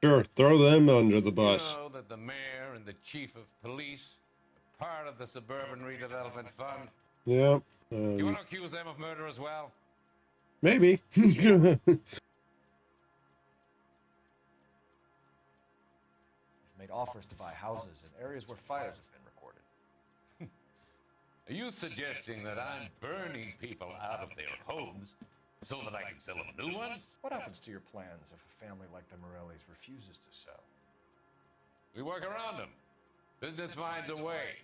S1: Sure, throw them under the bus.
S21: You know that the mayor and the chief of police are part of the Suburban Redevelopment Fund?
S1: Yeah.
S21: You want to accuse them of murder as well?
S1: Maybe.
S5: You've made offers to buy houses in areas where fires have been recorded.
S21: Are you suggesting that I'm burning people out of their homes so that I can sell them new ones?
S5: What happens to your plans if a family like the Morellis refuses to sell?
S21: We work around them. Business finds a way.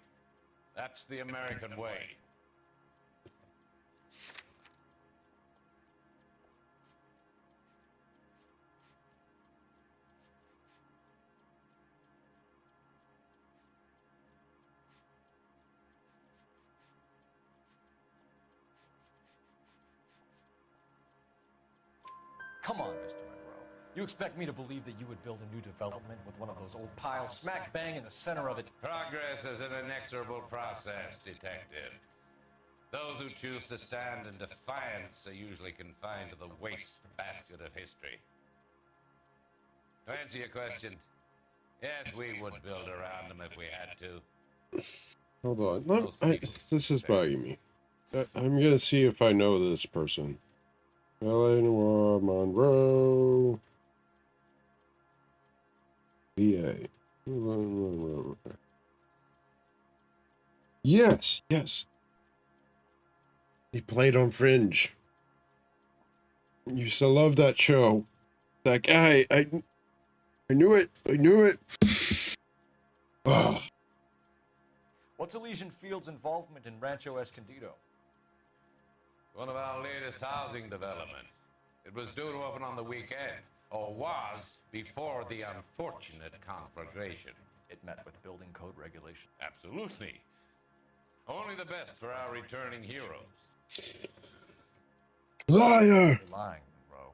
S21: That's the American way.
S5: Come on, Mr. Monroe. You expect me to believe that you would build a new development with one of those old piles smack bang in the center of it?
S21: Progress is an inexorable process, detective. Those who choose to stand in defiance are usually confined to the waste basket of history. To answer your question, yes, we would build around them if we had to.
S1: Hold on. This is bugging me. I'm gonna see if I know this person. L.A. Noire, Monroe, VA. Yes, yes. He played on Fringe. Used to love that show. That guy, I knew it. I knew it. Oh.
S5: What's Elysian Fields' involvement in Rancho Escondido?
S21: One of our latest housing developments. It was due to open on the weekend, or was before the unfortunate conflagration.
S5: It met with building code regulations.
S21: Absolutely. Only the best for our returning heroes.
S1: Liar!
S5: You're lying, Monroe.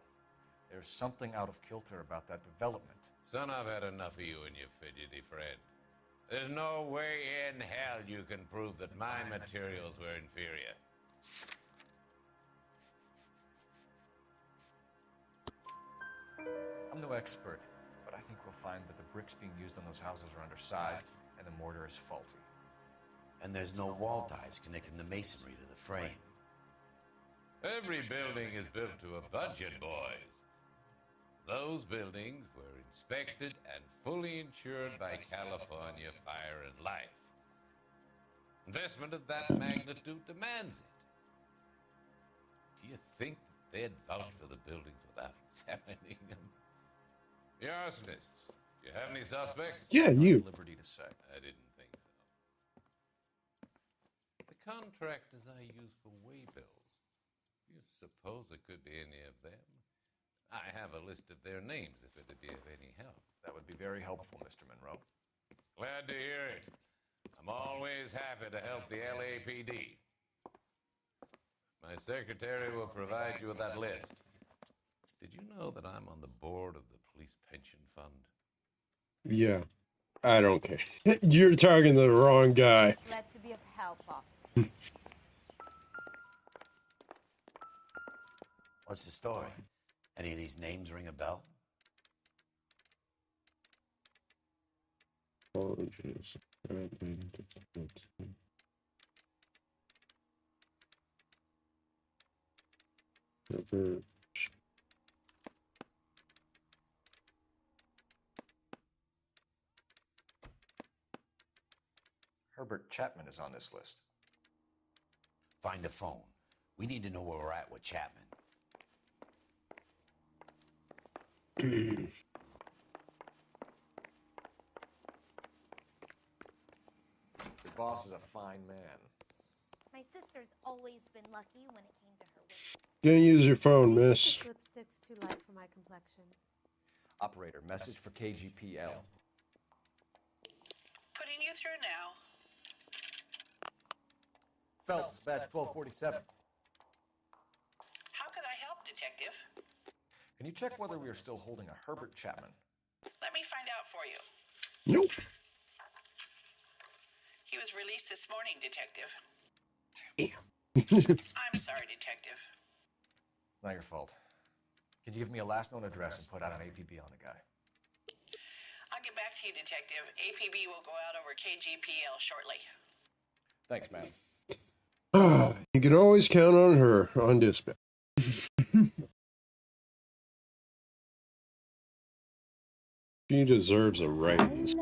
S5: There's something out of kilter about that development.
S21: Son, I've had enough of you and your fidgety friend. There's no way in hell you can prove that my materials were inferior.
S5: I'm no expert, but I think we'll find that the bricks being used on those houses are undersized and the mortar is faulty.
S6: And there's no wall ties connecting the masonry to the frame.
S21: Every building is built to a budget, boys. Those buildings were inspected and fully insured by California Fire and Life. Investment of that magnitude demands it. Do you think that they'd vouch for the buildings without examining them? The arsonists. Do you have any suspects?
S1: Yeah, you.
S5: Liberty to say.
S21: I didn't think so. The contractors I use for way bills. Do you suppose it could be any of them? I have a list of their names if it'd be of any help.
S5: That would be very helpful, Mr. Monroe.
S21: Glad to hear it. I'm always happy to help the LAPD. My secretary will provide you with that list. Did you know that I'm on the board of the police pension fund?
S1: Yeah. I don't care. You're talking to the wrong guy.
S7: Glad to be of help, officer.
S6: What's the story? Any of these names ring a bell?
S1: Apologies. Never.
S5: Herbert Chapman is on this list.
S6: Find the phone. We need to know where we're at with Chapman.
S5: Your boss is a fine man.
S4: My sister's always been lucky when it came to her weight.
S1: Can't use your phone, miss.
S9: This lipstick's too light for my complexion.
S5: Operator, message for KGPL.
S19: Putting you through now.
S5: Phelps, badge 1247.
S19: How could I help, Detective?
S5: Can you check whether we are still holding a Herbert Chapman?
S19: Let me find out for you.
S1: Nope.
S19: He was released this morning, Detective.
S1: Damn.
S19: I'm sorry, Detective.
S5: It's not your fault. Can you give me a last known address and put out an APB on the guy?
S19: I'll get back to you, Detective. APB will go out over KGPL shortly.
S5: Thanks, ma'am.
S1: You can always count on her on dispatch. She deserves a raise.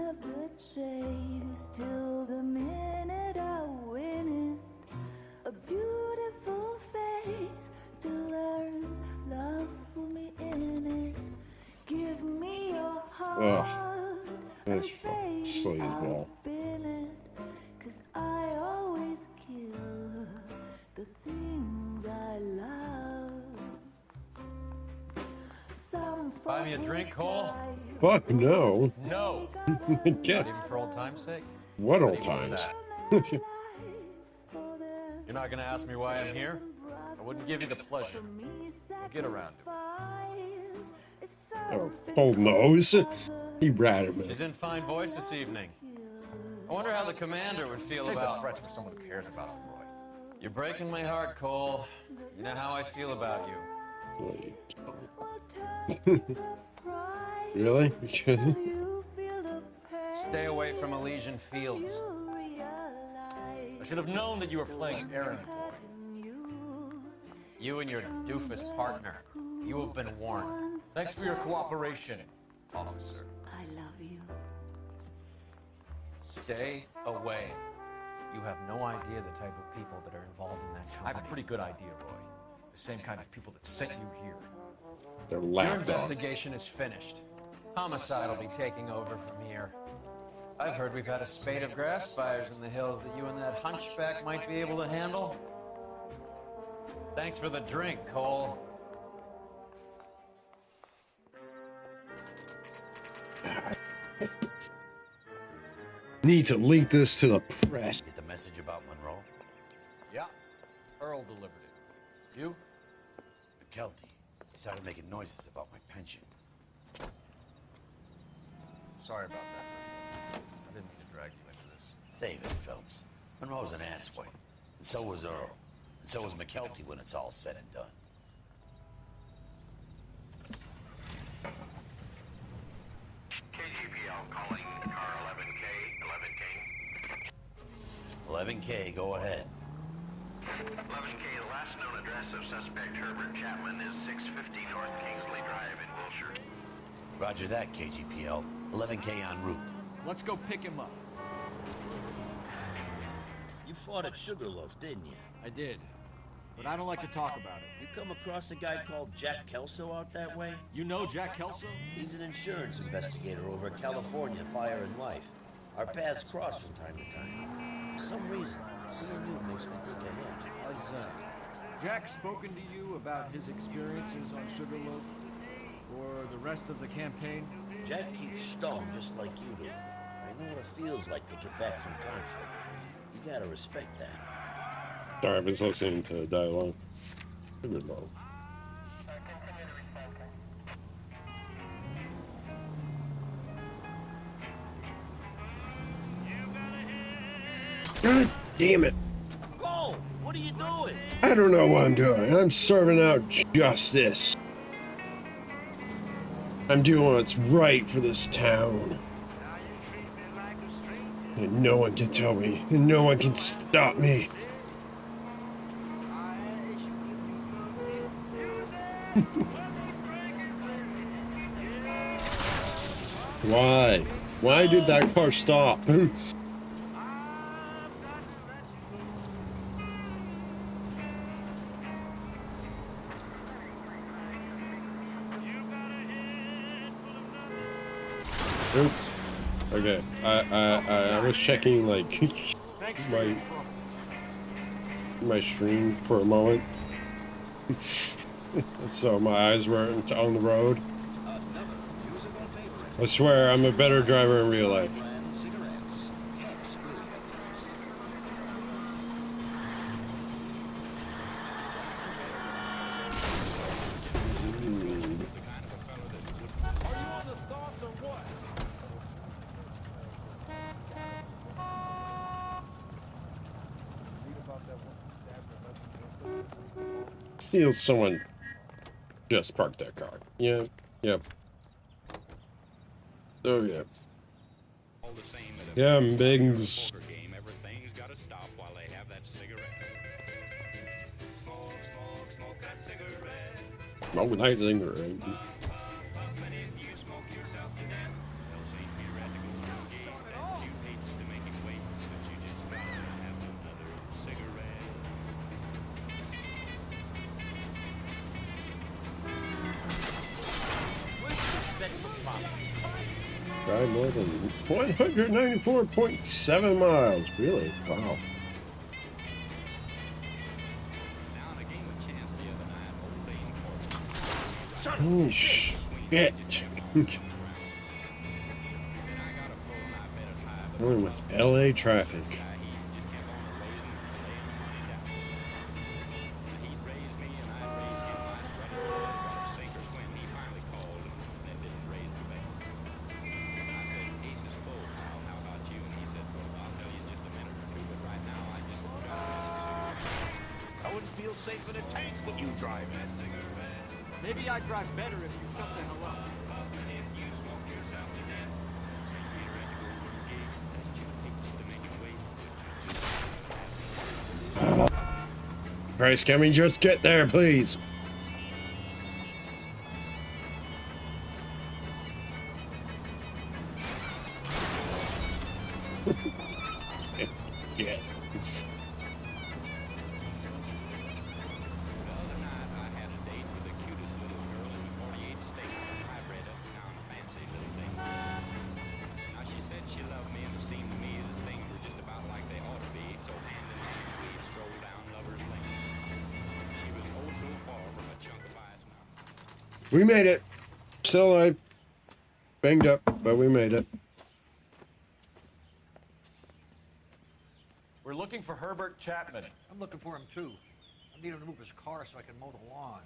S11: Till the minute I win it, a beautiful face delivers love for me in it. Give me your heart.
S1: Ugh. That's fucking sleazeball.
S11: Cause I always kill the things I love.
S5: Buy me a drink, Cole?
S1: Fuck no.
S5: No.
S1: Not
S5: even for old time's sake?
S1: What old times?
S5: You're not gonna ask me why I'm here? I wouldn't give you the pleasure. We'll get around to it.
S1: Oh, old nose. He ratted me.
S5: She's in fine voice this evening. I wonder how the commander would feel about threats for someone who cares about him, Roy. You're breaking my heart, Cole. You know how I feel about you.
S1: Really?
S5: Stay away from Elysian Fields. I should have known that you were playing errand boy. You and your doofus partner. You have been warned. Thanks for your cooperation, officer.
S11: I love you.
S5: Stay away. You have no idea the type of people that are involved in that company. I have a pretty good idea, Roy. The same kind of people that sent you here.
S1: They're
S5: Your
S1: laughed at.
S5: investigation is finished. Homicide will be taking over from here. I've heard we've had a spate of grass fires in the hills that you and that hunchback might be able to handle. Thanks for the drink, Cole.
S1: Need to link this to the press.
S6: Get the message about Monroe?
S5: Yeah. Earl delivered it. You?
S6: McKelty. He started making noises about my pension.
S5: Sorry about that. I didn't mean to drag you into this.
S6: Save it, Phelps. Monroe's an asswipe. And so was Earl. And so was McKelty when it's all said and done.
S20: KGPL calling car 11K,
S6: 11K, go ahead.
S20: 11K, the last known address of suspect Herbert Chapman is 650 North Kingsley Drive in Wilshire.
S6: Roger that, KGPL. 11K en route.
S17: Let's go pick him up.
S13: You fought at Sugarloaf, didn't you?
S17: I did. But I don't like to talk about it.
S13: You come across a guy called Jack Kelso out that way?
S17: You know Jack Kelso?
S13: He's an insurance investigator over at California Fire and Life. Our paths cross from time to time. For some reason, seeing you makes me think ahead.
S16: Has Jack spoken to you about his experiences on Sugarloaf? Or the rest of the campaign?
S13: Jack keeps stoned just like you do. I know what it feels like to get back from conflict. You gotta respect that.
S1: Sorry, I was listening to the dialogue. Good love. God damn it. I don't know what I'm doing. I'm serving out justice. I'm doing what's right for this town. And no one can tell me, and no one can stop me. Why? Why did that car stop? Oops. Okay. I was checking like my stream for a moment. So my eyes weren't on the road. I swear I'm a better driver in real life. Steal someone just parked their car. Yeah, yep. Oh yeah. Yeah, Biggs.
S20: Everything's gotta stop while they have that cigarette. Smoke, smoke, smoke that cigarette.
S1: Oh, nice cigarette. Drive more than 194.7 miles. Really? Wow. Oh, shit. Going with LA traffic.
S20: Safe in a tank when you drive it.
S17: Maybe I drive better if you shut the hell up.
S1: Bryce, can we just get there, please? Yeah. We made it. Still, I banged up, but we made it.
S5: We're looking for Herbert Chapman.
S14: I'm looking for him too. I need him to move his car so I can mow the lawn.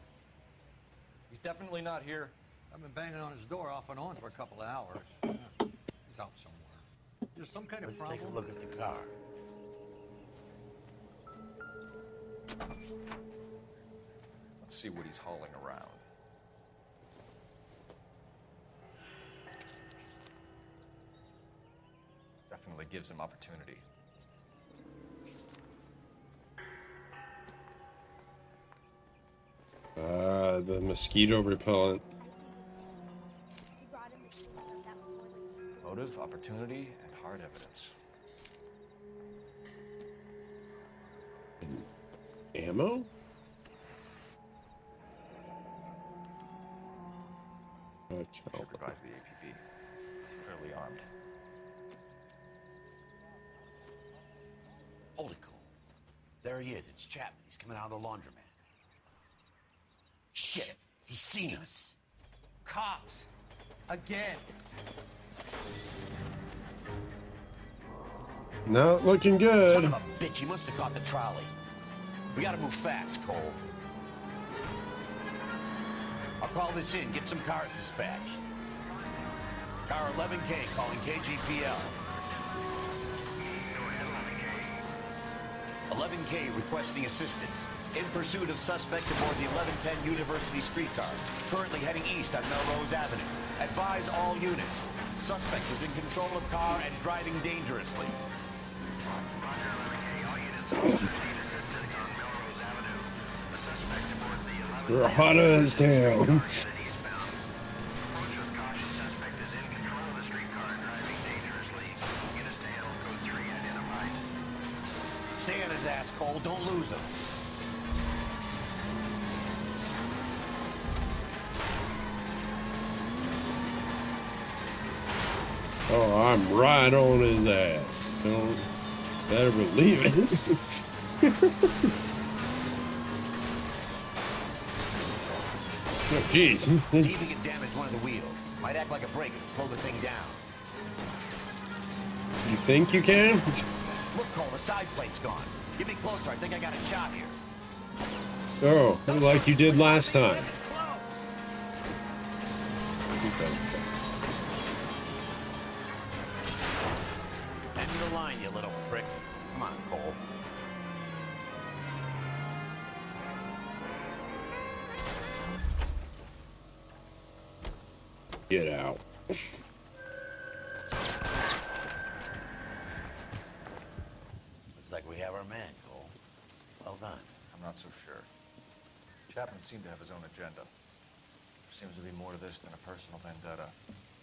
S5: He's definitely not here.
S14: I've been banging on his door off and on for a couple of hours. He's out somewhere. There's some kind of problem.
S13: Let's take a look at the car.
S10: Let's see what he's hauling around. Definitely gives him opportunity.
S1: The mosquito repellent.
S10: Motive, opportunity, and hard evidence.
S1: Ammo?
S10: Supervise the APB. He's clearly armed.
S13: Holy cool. There he is. It's Chapman. He's coming out of the laundromat. Shit. He's seen us.
S22: Cops. Again.
S1: Not looking good.
S13: Son of a bitch. He must have caught the trolley. We gotta move fast, Cole. I'll call this in. Get some cars dispatched. Car 11K calling KGPL.
S6: 11K requesting assistance. In pursuit of suspect aboard the 1110 University streetcar. Currently heading east on Melrose Avenue. Advise all units. Suspect is in control of car and driving dangerously.
S1: You're hot as hell.
S6: Stay on his ass, Cole. Don't lose him.
S1: Oh, I'm right on his ass. Don't better believe it. Oh, jeez.
S6: See if he can damage one of the wheels. Might act like a brake and slow the thing down.
S1: You think you can?
S6: Look, Cole, the side plate's gone. Get me closer. I think I got a shot here.
S1: Oh, like you did last time.
S6: End of the line, you little prick. Come on, Cole.
S1: Get out.
S6: Looks like we have our man, Cole. Well done.
S10: I'm not so sure. Chapman seemed to have his own agenda. There seems to be more to this than a personal vendetta.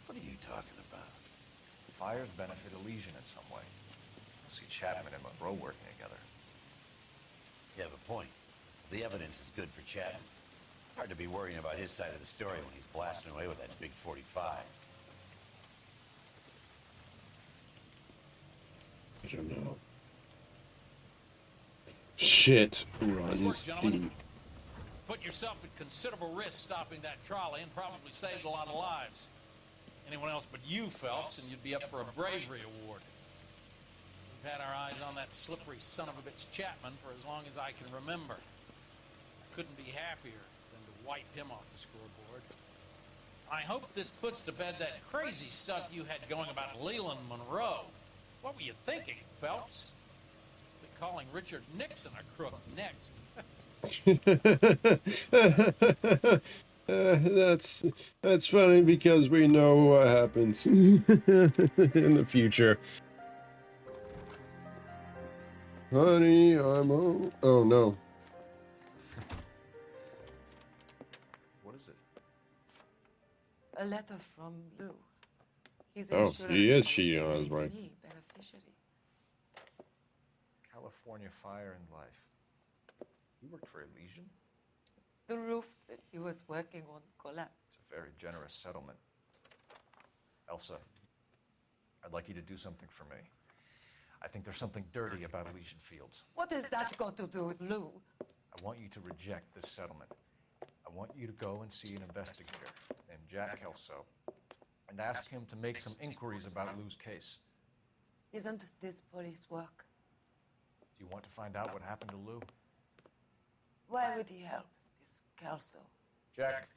S6: What are you talking about?
S10: Fires benefit Elysian in some way. I'll see Chapman and Monroe working together.
S6: You have a point. The evidence is good for Chapman. Hard to be worrying about his side of the story when he's blasting away with that big 45.
S1: I don't know. Shit runs deep.
S23: Put yourself at considerable risk stopping that trolley and probably saved a lot of lives. Anyone else but you, Phelps, and you'd be up for a bravery award. We've had our eyes on that slippery son of a bitch Chapman for as long as I can remember. I couldn't be happier than to wipe him off the scoreboard. I hope this puts to bed that crazy stuff you had going about Leland Monroe. What were you thinking, Phelps? Be calling Richard Nixon a crook next.
S1: That's funny because we know what happens in the future. Honey, I'm home. Oh no.
S10: What is it?
S11: A letter from Lou. He's
S1: Oh, he is cheating on his wife.
S11: beneficiary.
S10: California Fire and Life. You worked for Elysian?
S11: The roof that he was working on collapsed.
S10: It's a very generous settlement. Elsa, I'd like you to do something for me. I think there's something dirty about Elysian Fields.
S11: What has that got to do with Lou?
S10: I want you to reject this settlement. I want you to go and see an investigator named Jack Kelso and ask him to make some inquiries about Lou's case.
S11: Isn't this police work?
S10: Do you want to find out what happened to Lou?
S11: Why would he help this Kelso?
S10: Jack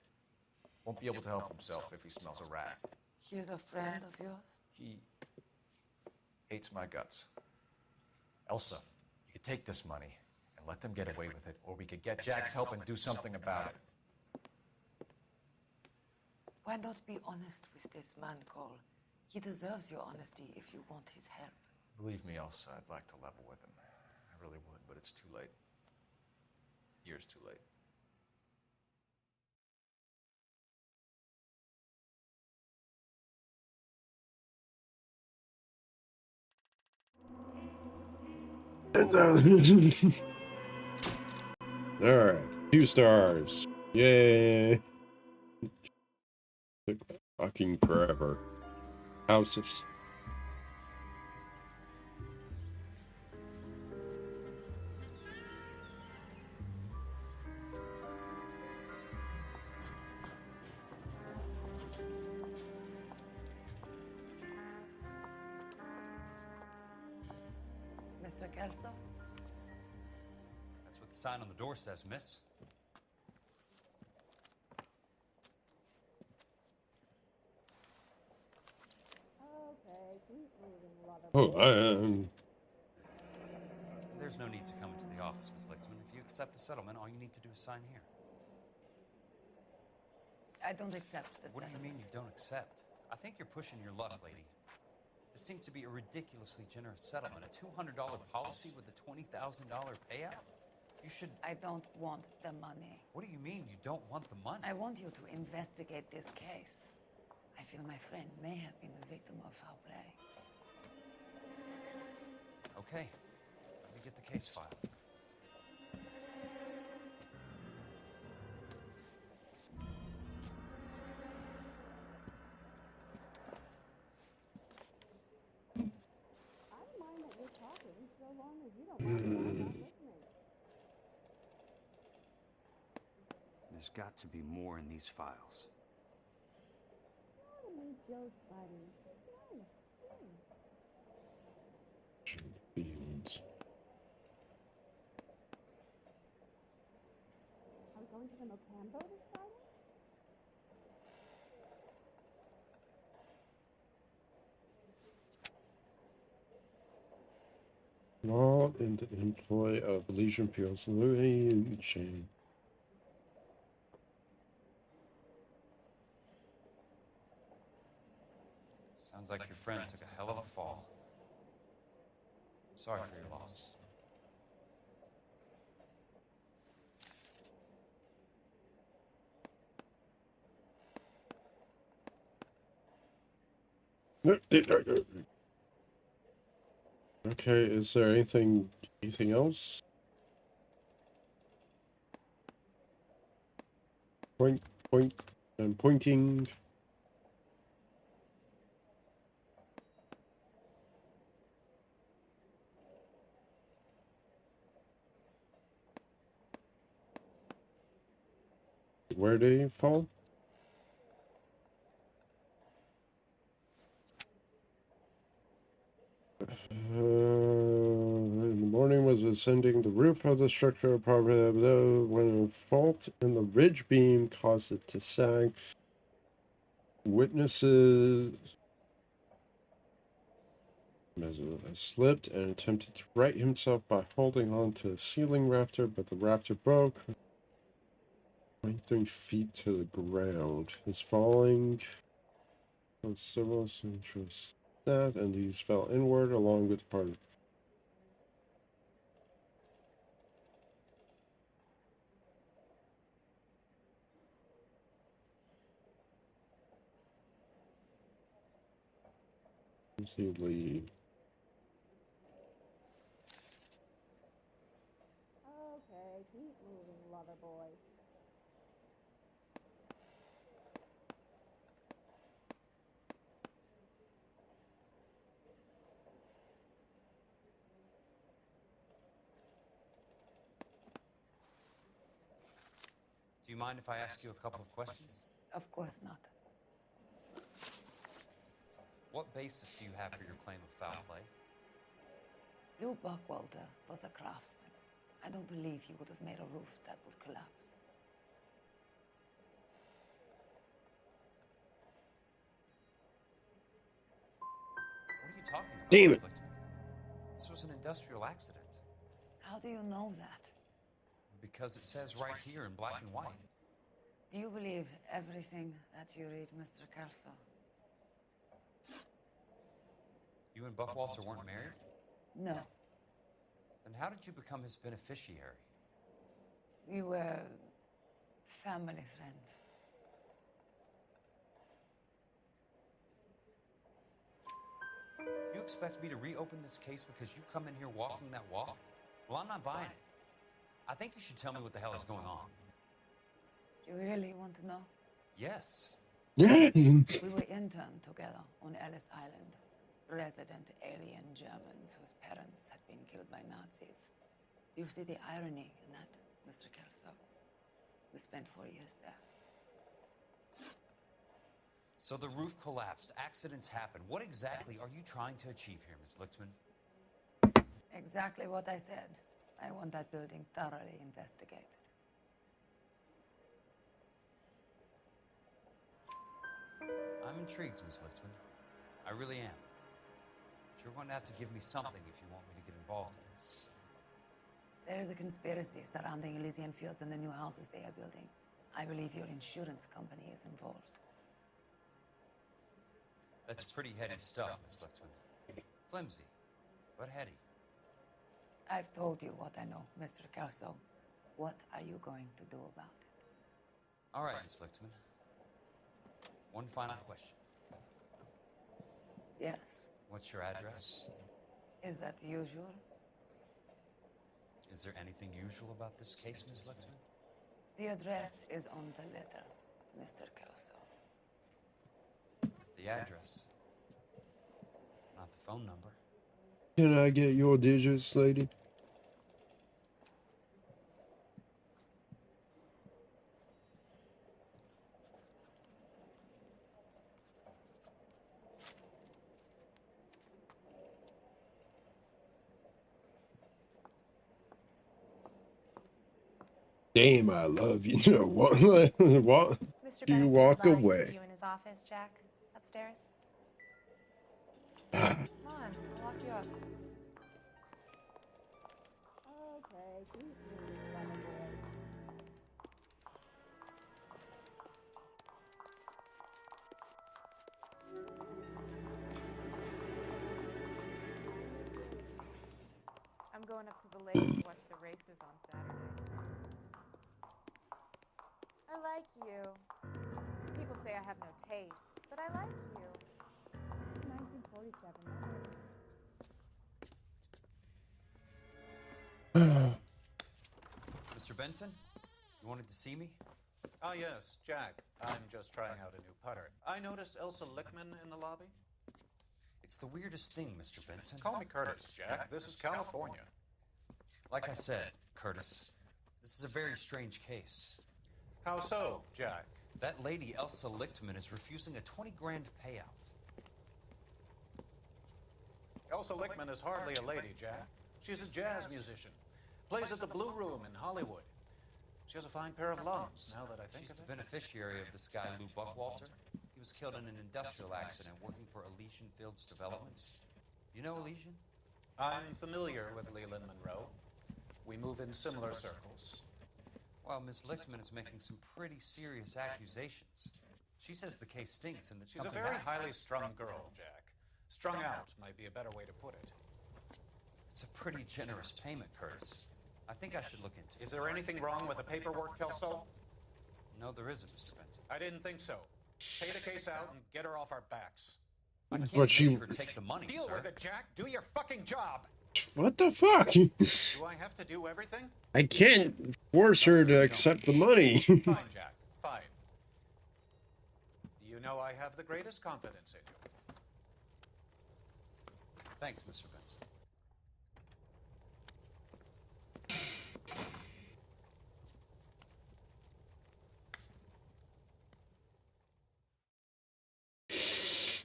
S10: won't be able to help himself if he smells a rat.
S11: He's a friend of yours?
S10: He hates my guts. Elsa, you could take this money and let them get away with it, or we could get Jack's help and do something about it.
S11: Why not be honest with this man, Cole? He deserves your honesty if you want his help.
S10: Believe me, Elsa, I'd like to level with him. I really would, but it's too late. Years too late.
S1: Alright, 2 stars. Yay. Took fucking forever. House of...
S11: Mr. Kelso?
S3: That's what the sign on the door says, miss.
S1: Oh,
S23: There's
S5: There's no need to come into the office, Miss Lichtman. If you accept the settlement, all you need to do is sign here.
S3: I don't accept the
S5: What do you mean you don't accept? I think you're pushing your luck, lady. This seems to be a ridiculously generous settlement. A $200 policy with a $20,000 payout? You should...
S3: I don't want the money.
S5: What do you mean you don't want the money?
S3: I want you to investigate this case. I feel my friend may have been the victim of foul play.
S5: Okay. Let me get the case file.
S15: There's got to be more in these files.
S1: Fields.
S11: Are we going to the Mocambo this Friday?
S1: Not in the employ of Legion Fields. Louis Shane.
S5: Sounds like your friend took a hell of a fall. I'm sorry for your loss.
S1: Okay, is there anything else? Point, and pointing. Where did he fall? In the morning was ascending the roof of the structure when a fault in the ridge beam caused it to sag. Witnesses slipped and attempted to right himself by holding on to a ceiling rafter, but the rafter broke. 23 feet to the ground. His falling was several centuries that, and these fell inward along with the party. Let's see, Lee.
S11: Okay, keep moving, lover boy.
S5: Do you mind if I ask you a couple of questions?
S3: Of course not.
S5: What basis do you have for your claim of foul play?
S3: Lou Buckwalter was a craftsman. I don't believe he would have made a roof that would collapse.
S5: What are you talking about?
S1: Damn it!
S5: This was an industrial accident.
S3: How do you know that?
S5: Because it says right here in black and white.
S3: Do you believe everything that you read, Mr. Kelso?
S5: You and Buckwalter weren't married?
S3: No.
S5: Then how did you become his beneficiary?
S3: We were family friends.
S5: You expect me to reopen this case because you come in here walking that walk? Well, I'm not buying it. I think you should tell me what the hell is going on.
S3: You really want to know?
S5: Yes.
S1: Yes!
S3: We were interned together on Ellis Island. Resident alien Germans whose parents had been killed by Nazis. Do you see the irony in that, Mr. Kelso? We spent 4 years there.
S5: So the roof collapsed, accidents happen. What exactly are you trying to achieve here, Miss Lichtman?
S3: Exactly what I said. I want that building thoroughly investigated.
S5: I'm intrigued, Miss Lichtman. I really am. But you're going to have to give me something if you want me to get involved in this.
S3: There is a conspiracy surrounding Elysian Fields and the new houses they are building. I believe your insurance company is involved.
S5: That's pretty heady stuff, Miss Lexman. Flimsy, but heady.
S3: I've told you what I know, Mr. Kelso. What are you going to do about it?
S5: All right, Miss Lexman. One final question.
S3: Yes.
S5: What's your address?
S3: Is that usual?
S5: Is there anything usual about this case, Miss Lexman?
S3: The address is on the letter, Mr. Kelso.
S5: The address. Not the phone number.
S1: Can I get your digits, lady? Damn, I love you. What? What?
S4: Mr.
S1: Do you
S4: Benson
S1: walk
S4: would like to
S1: away?
S4: see you in his office, Jack. Upstairs.
S1: Ah.
S4: Come on, I'll walk you up.
S8: I'm going up to the lake to watch the races on Saturday. I like you. People say I have no taste, but I like you. 1947.
S5: Mr. Benson? You wanted to see me?
S12: Ah, yes, Jack. I'm just trying out a new putter. I noticed Elsa Lickman in the lobby.
S5: It's the weirdest thing, Mr. Benson.
S12: Call me Curtis, Jack. This is California.
S5: Like I said, Curtis, this is a very strange case.
S12: How so, Jack?
S5: That lady, Elsa Lichtman, is refusing a 20 grand payout.
S12: Elsa Lickman is hardly a lady, Jack. She's a jazz musician. Plays at the Blue Room in Hollywood. She has a fine pair of lungs, now that I think
S5: She's
S12: of
S5: the
S12: it.
S5: beneficiary of this guy, Lou Buckwalter. He was killed in an industrial accident working for Elysian Fields Developments. You know Elysian?
S12: I'm familiar with Leland Monroe. We move in similar circles.
S5: Well, Miss Lichtman is making some pretty serious accusations. She says the case stinks and that
S12: She's a
S5: something
S12: very
S5: happened.
S12: highly strung girl, Jack. Strung out might be a better way to put it.
S5: It's a pretty generous payment, Curtis. I think I should look into it.
S12: Is there anything wrong with the paperwork, Kelso?
S5: No, there isn't, Mr. Benson.
S12: I didn't think so. Pay the case out and get her off our backs.
S5: I can't
S1: But she-
S5: make her take the money,
S12: Deal
S5: sir.
S12: with it, Jack. Do your fucking job.
S1: What the fuck?
S12: Do I have to do everything?
S1: I can't force her to accept the money.
S12: Fine, Jack. Fine. You know I have the greatest confidence in you.
S5: Thanks, Mr. Benson.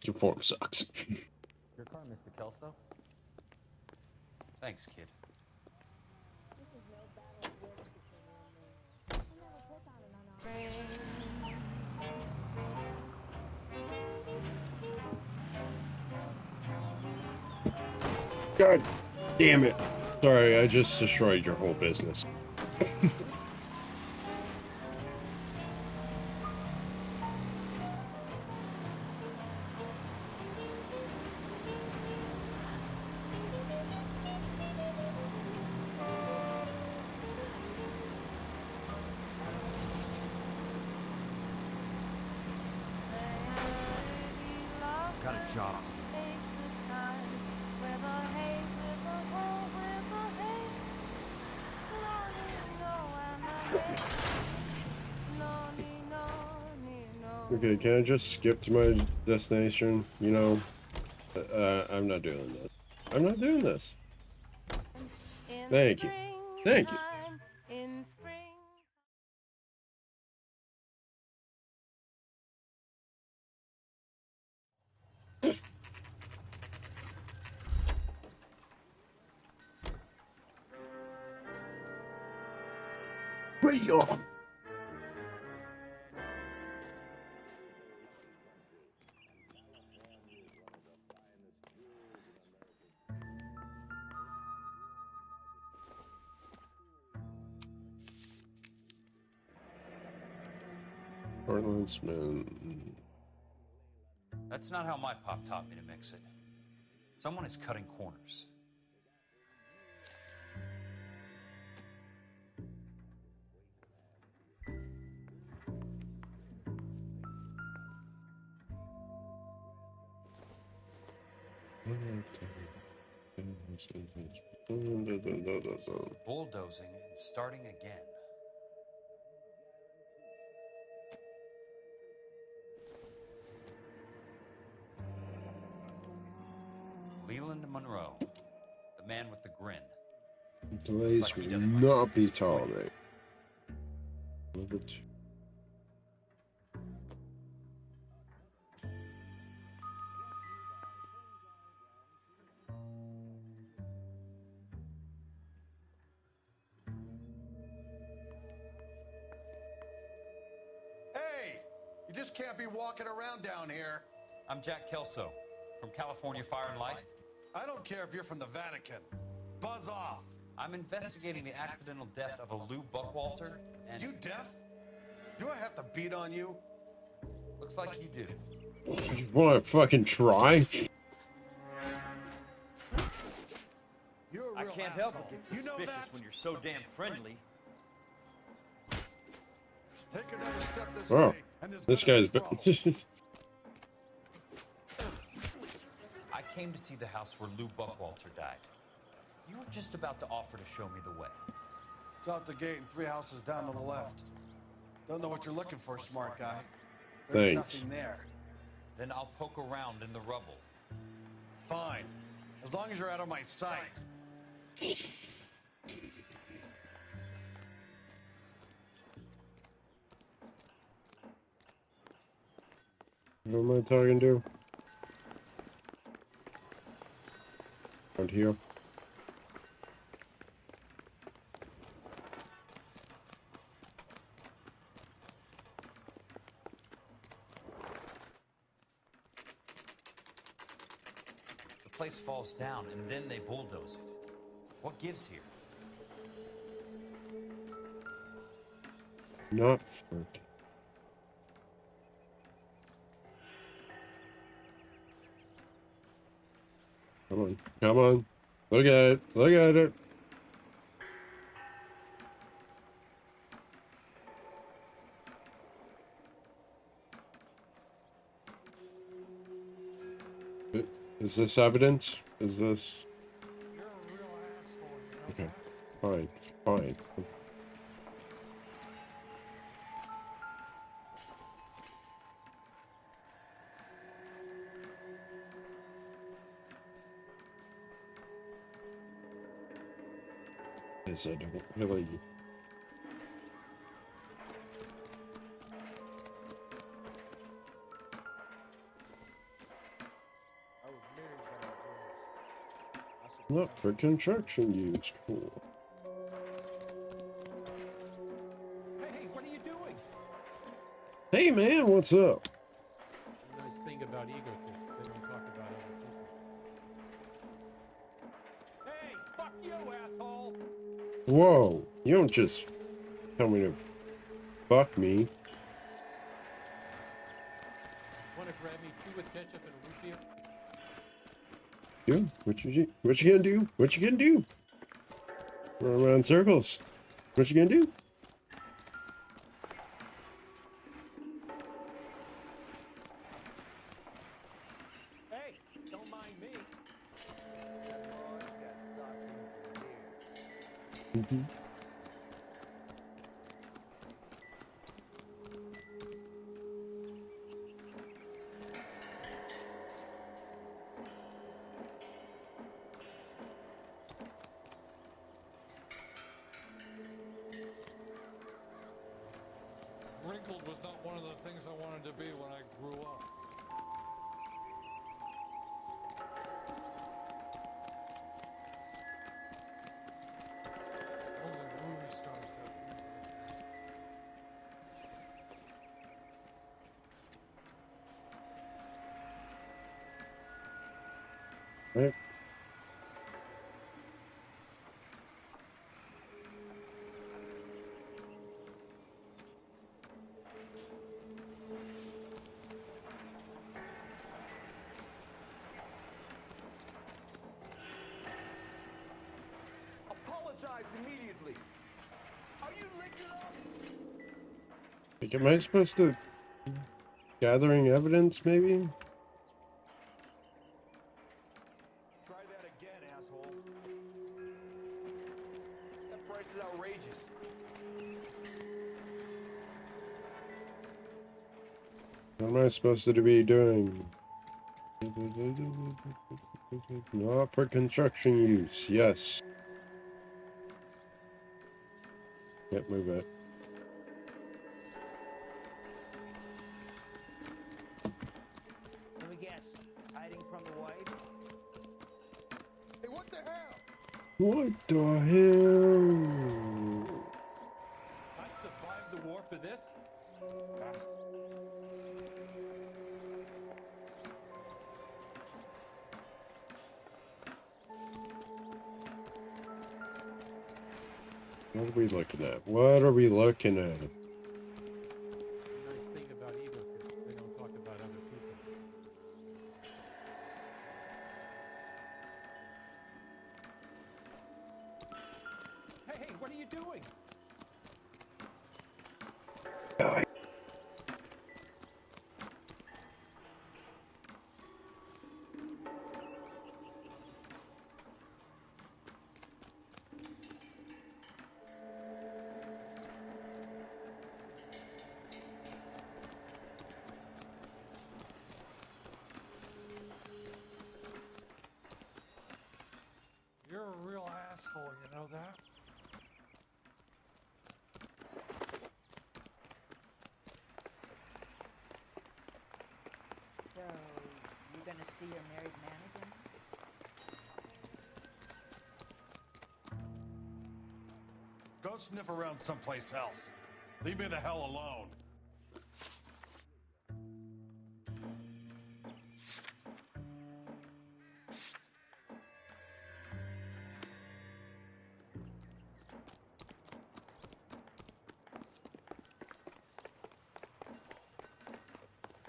S1: Your form sucks.
S5: Your car, Mr. Kelso. Thanks, kid.
S1: God damn it. Sorry, I just destroyed your whole business.
S15: Got a job to do.
S1: Okay, can I just skip to my destination? You know, I'm not doing this. I'm not doing this. Thank you. Thank you. Booyah! Portland's man.
S5: That's not how my pop taught me to mix it. Someone is cutting corners. Bulldozing and starting again. Leland Monroe, the man with the grin.
S1: Delays will not be tolerated. Number 2.
S12: Hey, you just can't be walking around down here.
S5: I'm Jack Kelso, from California Fire and Life.
S12: I don't care if you're from the Vatican. Buzz off.
S5: I'm investigating the accidental death of a Lou Buckwalter, and...
S12: You deaf? Do I have to beat on you?
S5: Looks like you do.
S1: You wanna fucking try?
S15: I can't help but get suspicious when you're so damn friendly.
S12: Take another step this
S1: Oh,
S12: way, and there's
S1: this
S12: gonna
S1: guy's.
S12: be trouble.
S5: I came to see the house where Lou Buckwalter died. You were just about to offer to show me the way.
S12: It's out the gate and 3 houses down on the left. Don't know what you're looking for, smart guy. There's
S1: Thanks.
S12: nothing there.
S5: Then I'll poke around in the rubble.
S12: Fine. As long as you're out of my sight.
S1: Who am I talking to? Around here.
S5: The place falls down and then they bulldoze it. What gives here?
S1: Not 30. Come on, come on. Look at it. Look at it. Is this evidence? Is this? Okay, fine, fine. Yes, I don't really. Not for construction use. Cool.
S16: Hey, what are you doing?
S1: Hey man, what's up?
S16: The nice thing about egotists, they don't talk about other people. Hey, fuck you, asshole!
S1: Whoa, you don't just tell me to fuck me.
S16: Wanna grab me 2 with ketchup and a root beer?
S1: Yeah, what you gonna do? What you gonna do? Run around in circles. What you gonna do?
S16: Hey, don't mind me.
S1: Mm-hmm.
S23: Wrinkled was not one of the things I wanted to be when I grew up. Only movie stars have things like that.
S1: Right. Like, am I supposed to gathering evidence, maybe?
S15: Try that again, asshole. That price is outrageous.
S1: What am I supposed to be doing? Not for construction use. Yes. Yep, move it.
S2: Let me guess. Hiding from the wife?
S15: Hey, what the hell?
S1: What the hell?
S15: I survived the war for this?
S1: What are we looking at? What are we looking at?
S17: The nice thing about egotists, they don't talk about other people.
S15: Hey, what are you doing?
S17: You're a real asshole, you know that?
S18: So, you gonna see your married man again?
S15: Go sniff around someplace else. Leave me the hell alone.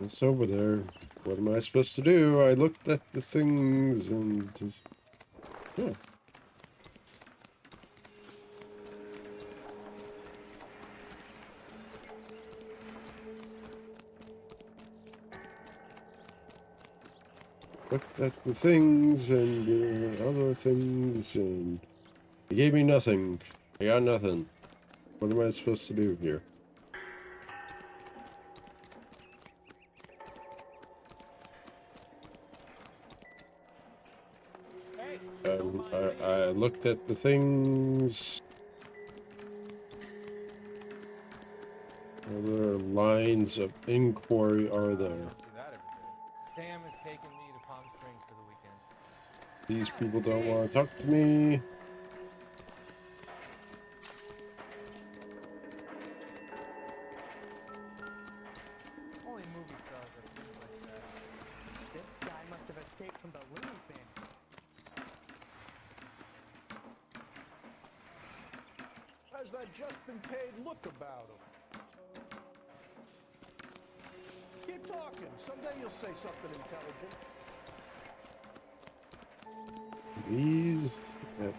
S1: It's over there. What am I supposed to do? I looked at the things and just... Yeah. Looked at the things and other things and... He gave me nothing. I got nothing. What am I supposed to do here? I looked at the things. Other lines of inquiry are there?
S17: Sam is taking me to Palm Springs for the weekend.
S1: These people don't want to talk to me.
S2: Only movie stars are things like that. This guy must have escaped from the Looney Bin.
S16: How's that just been paid look about him? Keep talking. Someday you'll say something intelligent.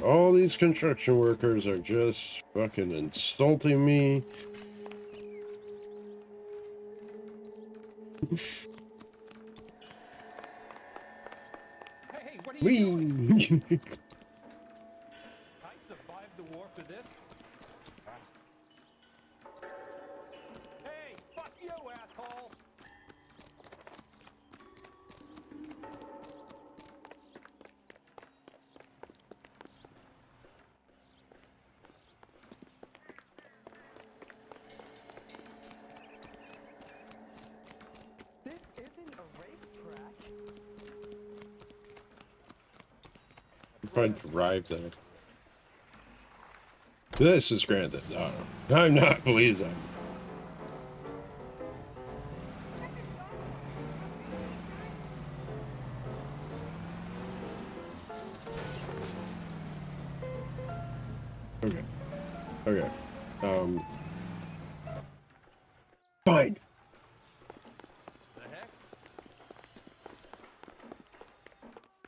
S1: All these construction workers are just fucking insulting me.
S15: Hey, what are you doing? I survived the war for this? Hey, fuck you, asshole!
S2: This isn't a racetrack.
S1: If I drive there. This is granted. No, I'm not police officer. Okay. Okay. Fine.
S15: The heck?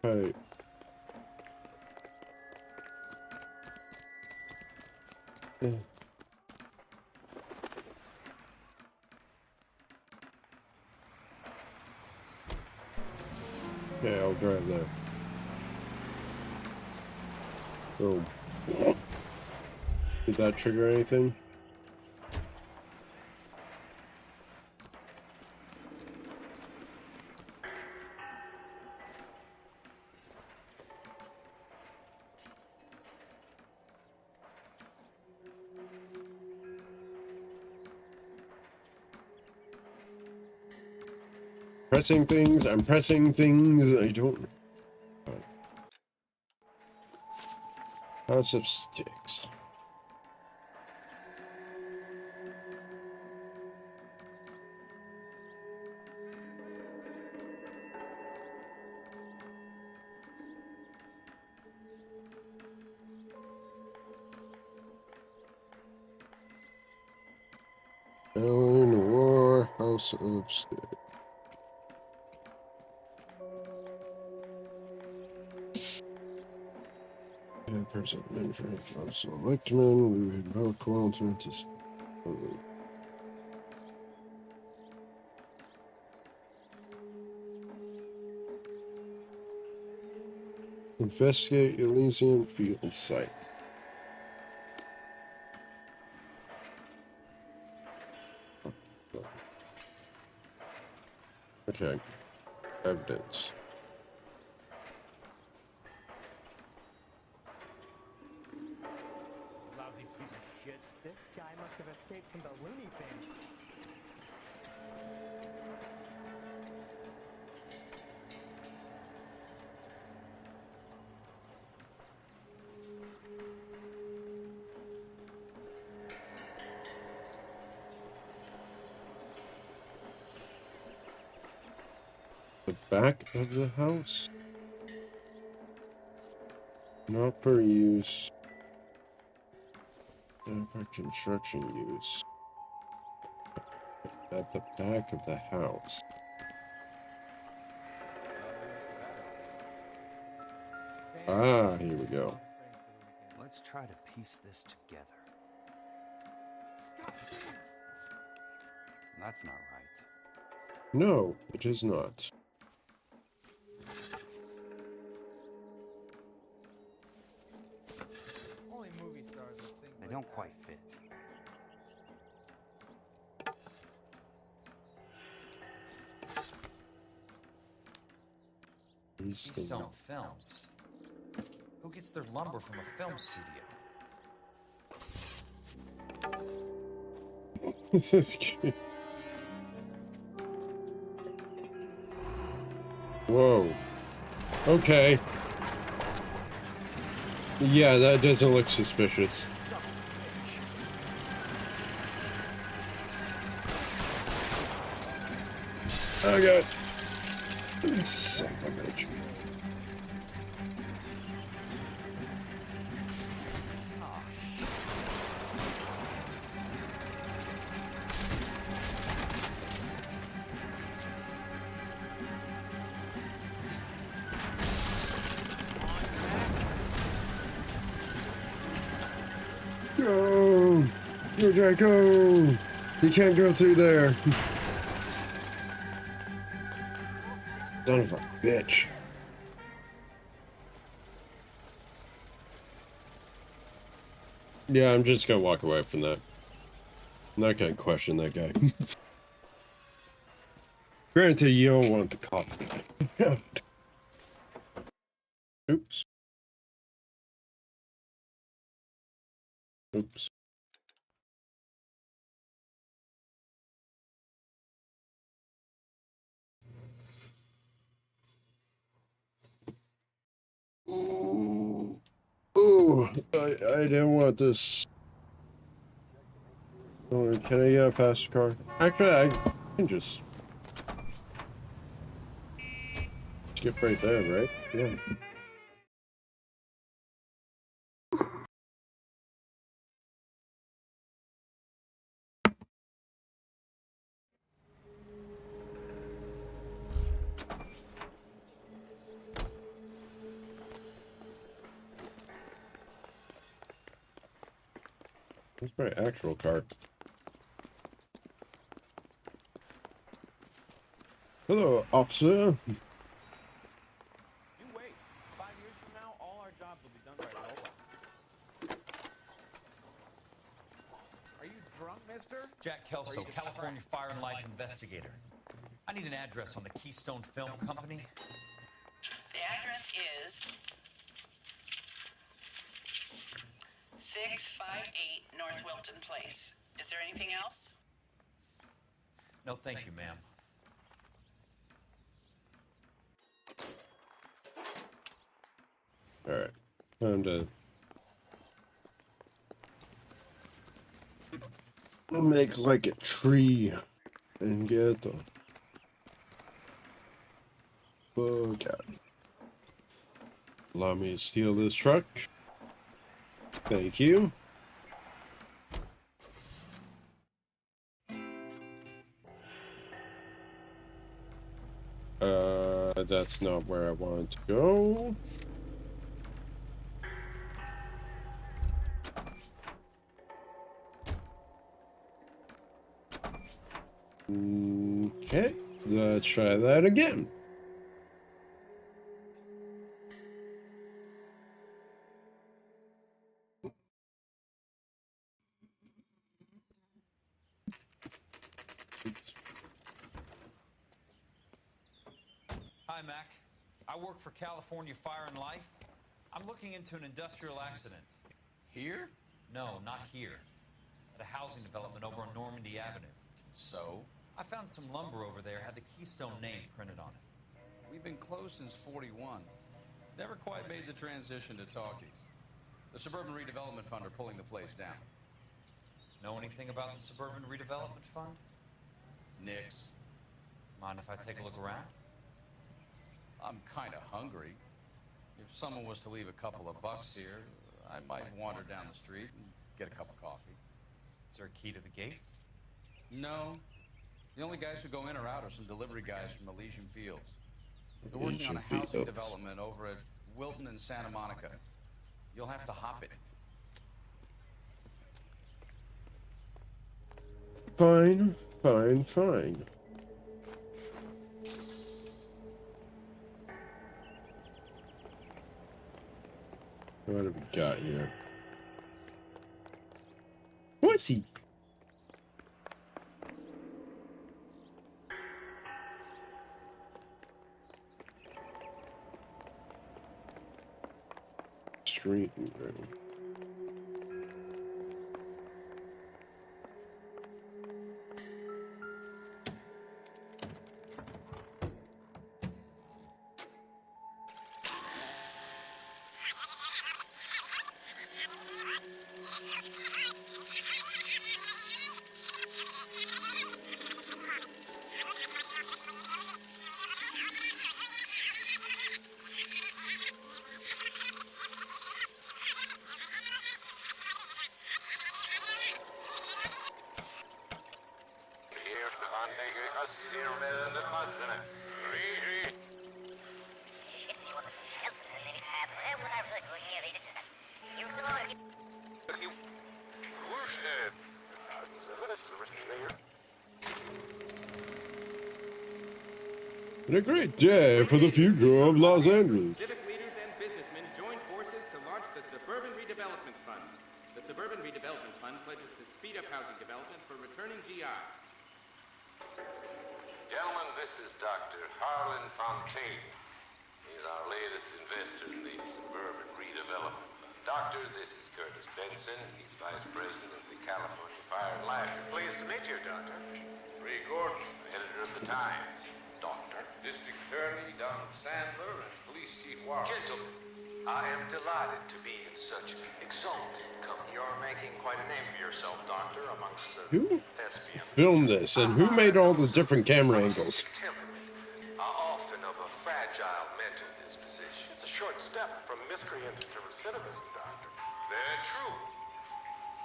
S1: Right. Okay, I'll drive that. Boom. Did that trigger anything? Pressing things, I'm pressing things, I don't... House of Sticks. Noire, House of Sticks. Person mentioned selectmen, we would both qualified to investigate Elysian field site. Okay, evidence.
S2: Lousy piece of shit. This guy must have escaped from the loony bin.
S1: The back of the house? Not for use. Not for construction use. At the back of the house. Ah, here we go.
S7: Let's try to piece this together. That's not right.
S1: No, it is not.
S2: Only movie stars with things
S7: They
S2: like
S7: don't
S2: that.
S7: quite fit.
S5: He's selling films. Who gets their lumber from a film studio?
S1: This is cute. Whoa. Okay. Yeah, that doesn't look suspicious. Oh god. Son of a bitch. Go! Go, Jack, go! You can't go through there. Son of a bitch. Yeah, I'm just gonna walk away from that. I'm not gonna question that guy. Granted, you don't want the coffee. Oops. Oops. Ooh, I didn't want this. Oh, can I get a faster car? Actually, I can just skip right there, right? Yeah. That's my actual car. Hello, officer.
S16: jobs will be done by robots.
S12: Are you drunk, mister?
S5: Jack Kelso, California Fire and Life investigator. I need an address on the Keystone Film Company.
S9: The address is 658 North Wilton Place. Is there anything else?
S5: No, thank you, ma'am.
S1: Alright. Time to... I'll make like a tree and get the fuck out. Allow me to steal this truck. Thank you. That's not where I wanted to go. Okay, let's try that again.
S5: Hi, Mac. I work for California Fire and Life. I'm looking into an industrial accident.
S10: Here?
S5: No, not here. At a housing development over on Normandy Avenue.
S10: So?
S5: I found some lumber over there, had the Keystone name printed on it.
S10: We've been closed since 41. Never quite made the transition to talkies. The Suburban Redevelopment Fund are pulling the place down.
S5: Know anything about the Suburban Redevelopment Fund?
S10: Nix.
S5: Mind if I take a look around?
S10: I'm kind of hungry. If someone was to leave a couple of bucks here, I might wander down the street and get a cup of coffee.
S5: Is there a key to the gate?
S10: No. The only guys who go in or out are some delivery guys from Elysian Fields. They're working on a housing development over at Wilton and Santa Monica. You'll have to hop it.
S1: Fine, fine, fine. What have we got here? What's he? Street room. And a great day for the future of Los Angeles.
S19: Civic leaders and businessmen join forces to launch the Suburban Redevelopment Fund. The Suburban Redevelopment Fund pledges to speed up housing development for returning GIs.
S21: Gentlemen, this is Dr. Harlan Fontaine. He's our latest investor in the Suburban Redevelopment Fund. Doctor, this is Curtis Benson. He's Vice President of the California Fire and Life.
S12: Pleased to meet you, Doctor.
S21: Ray Gordon, editor of the Times.
S12: Doctor.
S21: District Attorney Don Sandler and Police Chief Warren.
S24: Gentlemen, I am delighted to be in such exalted company.
S12: You're making quite a name for yourself, Doctor, amongst the
S1: Who
S12: thespians.
S1: filmed this and who made all the different camera angles?
S24: Temperament are often of a fragile mental disposition.
S12: It's a short step from miscreant to recidivism, Doctor.
S24: Very true.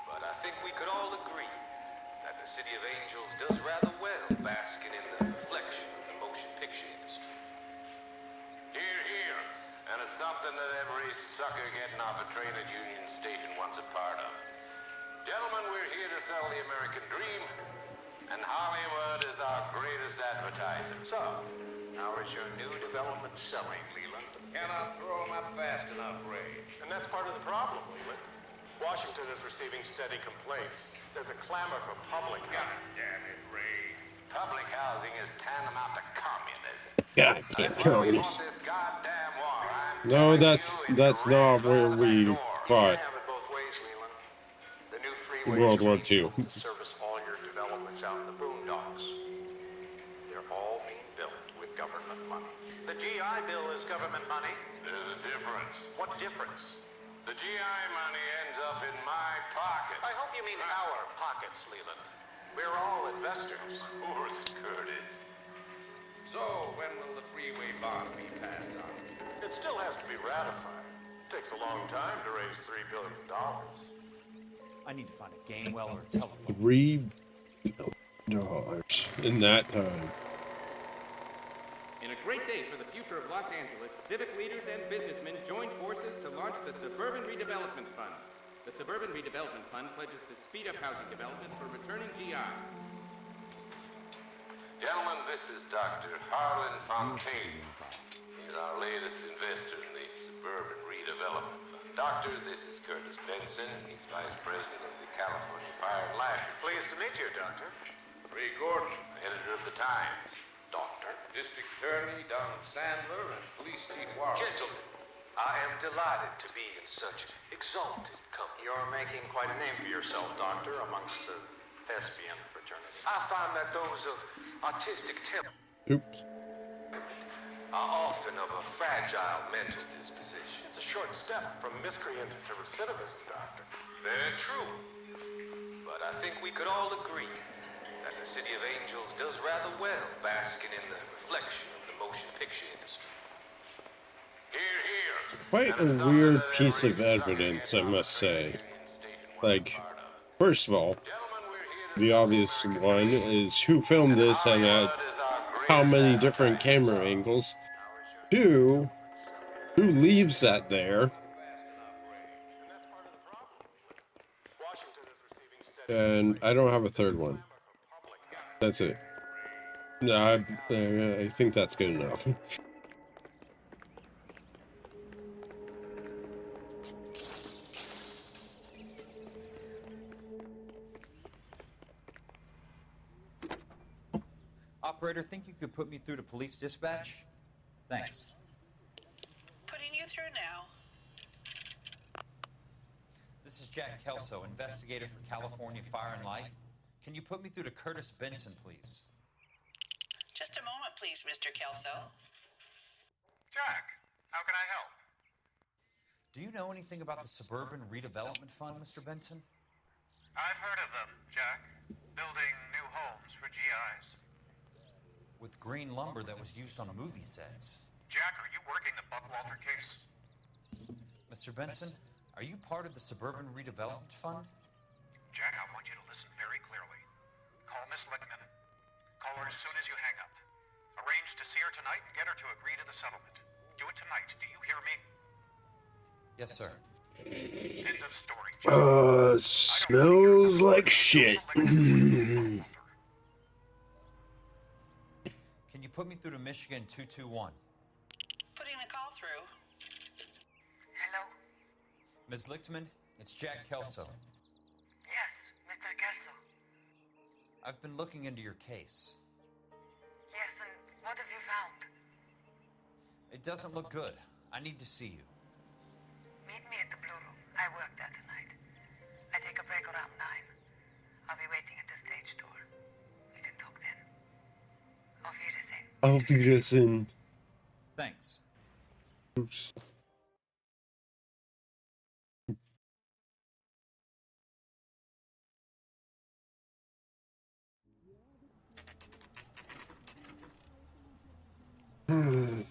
S24: But I think we could all agree that the City of Angels does rather well basking in the reflection of the motion picture industry.
S21: Here, here. And it's something that every sucker getting off a train at Union Station wants a part of. Gentlemen, we're here to sell the American dream, and Hollywood is our greatest advertiser.
S24: So,
S21: How is your new development selling, Leland?
S24: Cannot throw them up fast enough, Ray.
S12: And that's part of the problem, Leland. Washington is receiving steady complaints. There's a clamor for public
S24: God
S12: housing.
S24: damn it, Ray.
S21: Public housing is tantamount to communism.
S1: God damn communists.
S21: This goddamn war.
S1: No, that's not where we fought.
S21: Have it both ways, Leland. The new
S1: World War
S21: freeways
S1: II.
S21: to service all your developments out in the boondocks. They're all being built with government money.
S12: The GI Bill is government money.
S21: There's a difference.
S12: What difference?
S21: The GI money ends up in my pocket.
S12: I hope you mean our pockets, Leland. We're all investors.
S21: Of course, Curtis.
S24: So, when will the freeway bond be passed on?
S12: It still has to be ratified. Takes a long time to raise $3 billion.
S15: I need to find a game well or a telephone.
S1: $3 in that time.
S19: In a great day for the future of Los Angeles, civic leaders and businessmen joined forces to launch the Suburban Redevelopment Fund. The Suburban Redevelopment Fund pledges to speed up housing development for returning GIs.
S21: Gentlemen, this is Dr. Harlan Fontaine. He's our latest investor in the Suburban Redevelopment Fund. Doctor, this is Curtis Benson. He's Vice President of the California Fire and Life.
S12: Pleased to meet you, Doctor.
S24: Ray Gordon,
S21: Editor of the Times.
S12: Doctor.
S24: District Attorney Don Sandler, and Police Chief Warren.
S12: Gentlemen, I am delighted to be in such exalted company.
S21: You're making quite a name for yourself, Doctor, amongst the thespian fraternity.
S12: I find that those of artistic temperament
S1: Oops.
S21: are often of a fragile mental disposition.
S12: It's a short step from miscreant to recidivism, Doctor.
S21: Very true. But I think we could all agree that the City of Angels does rather well basking in the reflection of the motion picture industry. Here, here.
S1: Quite a weird piece of evidence, I must say. Like, first of all, the obvious one is who filmed this and at how many different camera angles. Two, who leaves that there? And I don't have a third one. That's it. No, I think that's good enough.
S5: Operator, think you could put me through to police dispatch? Thanks.
S9: Putting you through now.
S5: This is Jack Kelso, investigator for California Fire and Life. Can you put me through to Curtis Benson, please?
S9: Just a moment, please, Mr. Kelso.
S12: Jack, how can I help?
S5: Do you know anything about the Suburban Redevelopment Fund, Mr. Benson?
S12: I've heard of them, Jack. Building new homes for GIs.
S5: With green lumber that was used on movie sets.
S12: Jack, are you working the Buckwalter case?
S5: Mr. Benson, are you part of the Suburban Redevelopment Fund?
S12: Jack, I want you to listen very clearly. Call Miss Lickman. Call her as soon as you hang up. Arrange to see her tonight and get her to agree to the settlement. Do it tonight. Do you hear me?
S5: Yes, sir.
S12: End of story, Jack.
S1: Smells like shit.
S5: Can you put me through to Michigan 221?
S9: Putting the call through.
S8: Hello?
S5: Ms. Lichtman, it's Jack Kelso.
S8: Yes, Mr. Kelso.
S5: I've been looking into your case.
S8: Yes, and what have you found?
S5: It doesn't look good. I need to see you.
S8: Meet me at the Blue Room. I work there tonight. I take a break around 9. I'll be waiting at the stage door. We can talk then. Auf Wiedersehen.
S1: Auf Wiedersehen.
S5: Thanks.
S1: Oops.
S11: And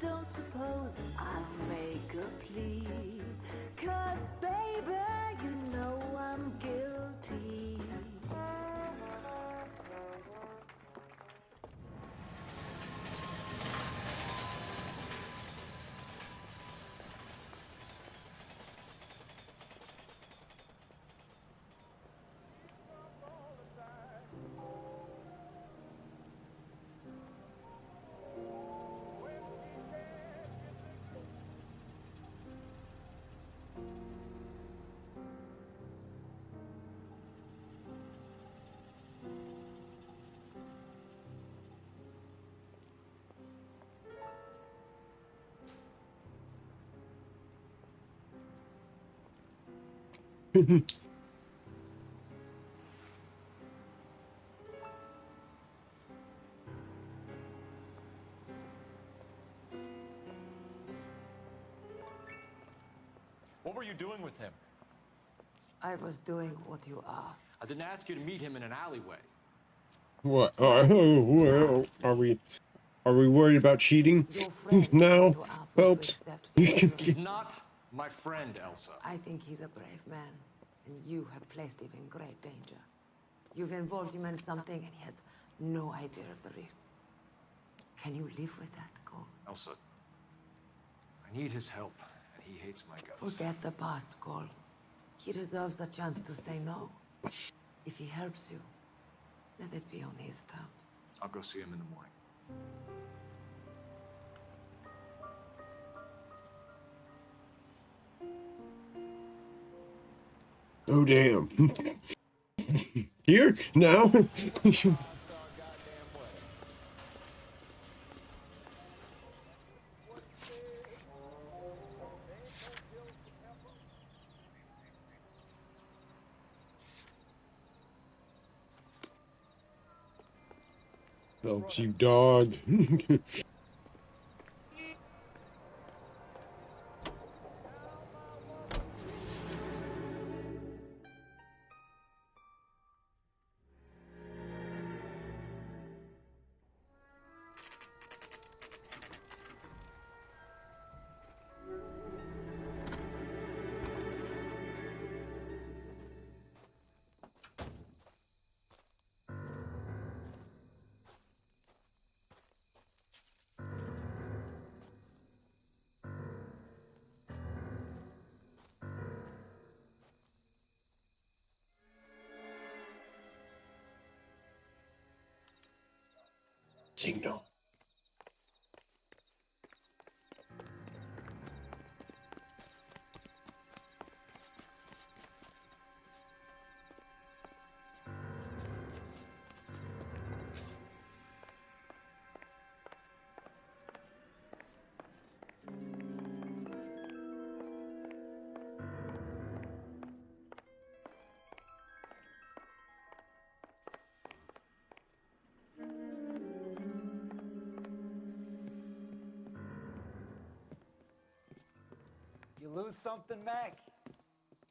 S11: don't suppose I'll make a plea, 'cause baby, you know I'm guilty.
S15: What were you doing with him?
S3: I was doing what you asked.
S15: I didn't ask you to meet him in an alleyway.
S1: What? Well, are we worried about cheating now, Phelps?
S15: He's not my friend, Elsa.
S3: I think he's a brave man, and you have placed him in great danger. You've involved him in something, and he has no idea of the risk. Can you live with that, Cole?
S15: Elsa, I need his help, and he hates my guts.
S3: Forget the past, Cole. He deserves a chance to say no. If he helps you, let it be on his terms.
S15: I'll go see him in the morning.
S1: Oh, damn. Here? Now? Phelps, you dog. Signal.
S2: You lose something, Mac?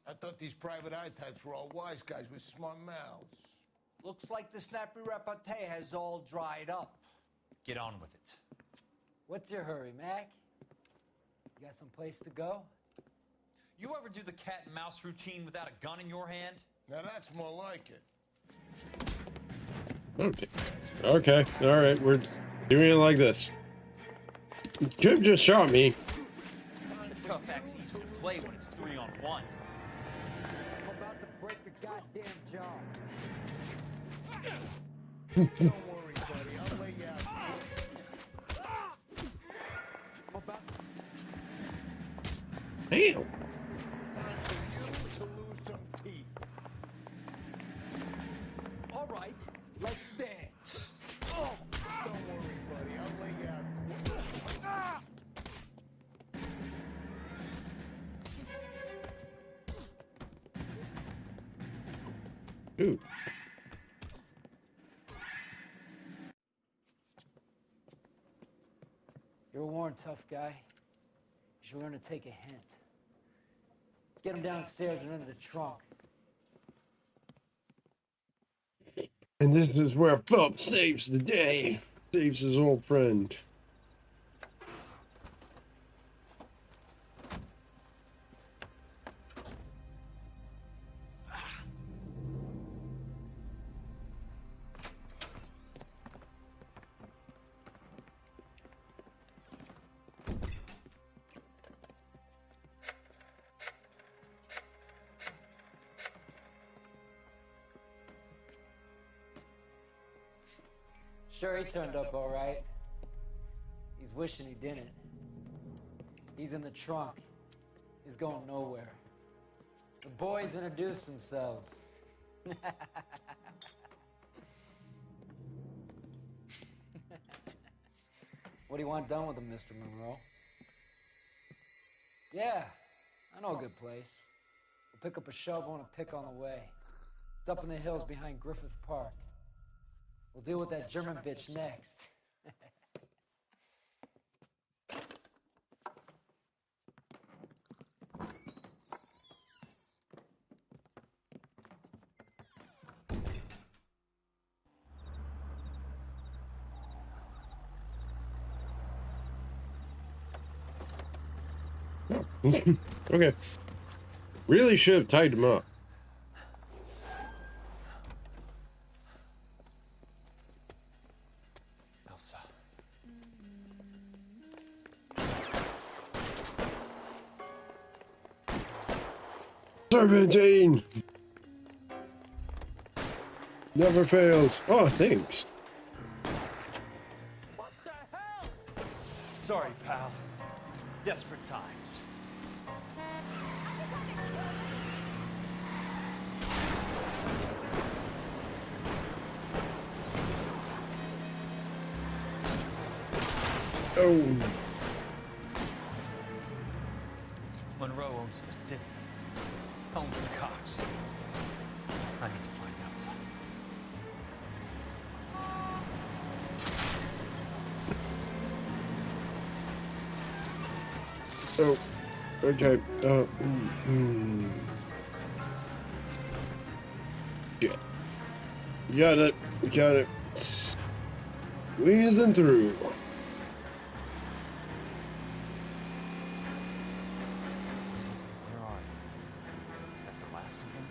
S6: I thought these private eye types were all wise guys with smart mouths.
S2: Looks like the snappy repartee has all dried up.
S5: Get on with it.
S2: What's your hurry, Mac? You got some place to go?
S5: You ever do the cat and mouse routine without a gun in your hand?
S6: Now that's more like it.
S1: Okay. Okay. All right. We're doing it like this. You could have just shot me.
S5: The tough act's easy to play when it's 3-on-1.
S2: I'm about to break the goddamn jaw.
S6: Don't worry, buddy. I'll lay you out.
S2: I'm about
S1: Damn.
S6: Time for you to lose some teeth.
S2: All right, let's dance.
S6: Oh, don't worry, buddy. I'll lay you out quick.
S1: Dude.
S2: You're a worn, tough guy. You should learn to take a hint. Get him downstairs and into the trunk.
S1: And this is where Phelps saves the day. Saves his old friend.
S2: Sure, he turned up all right. He's wishing he didn't. He's in the trunk. He's going nowhere. The boys introduced themselves. What do you want done with him, Mr. Monroe? Yeah, I know a good place. pick up a shovel and a pick on the way. It's up in the hills behind Griffith Park. We'll deal with that German bitch next.
S1: Okay. Really should have tied him up.
S7: Elsa.
S1: Serpentine! Never fails. Oh, thanks.
S15: Sorry, pal. Desperate times.
S1: Oh.
S15: Monroe owns the city. Owns the cops. I need to find Elsa.
S1: Oh. Okay. Shit. Got it. Got it. Squeezing through.
S7: Where are they? Is that the last of them?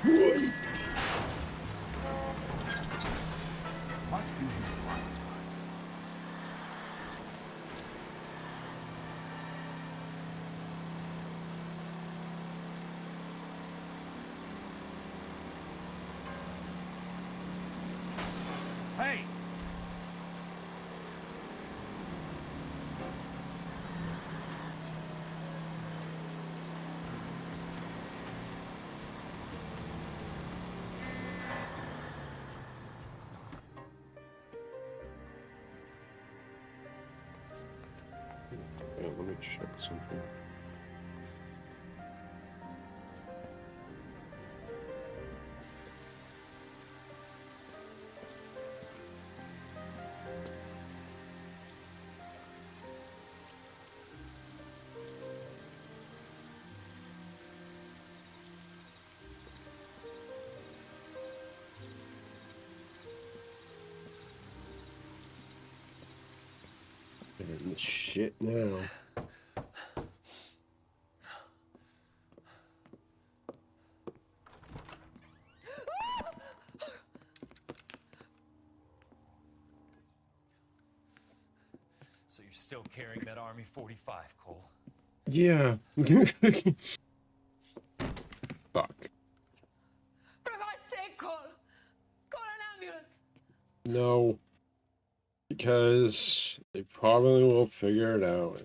S1: What?
S7: Must be his blind spots.
S16: Hey!
S1: Yeah, let me check something. I'm in this shit now.
S15: So you're still carrying that Army 45, Cole?
S1: Yeah. Fuck.
S11: For God's sake, Cole! Call an ambulance!
S1: No. Because they probably will figure it out.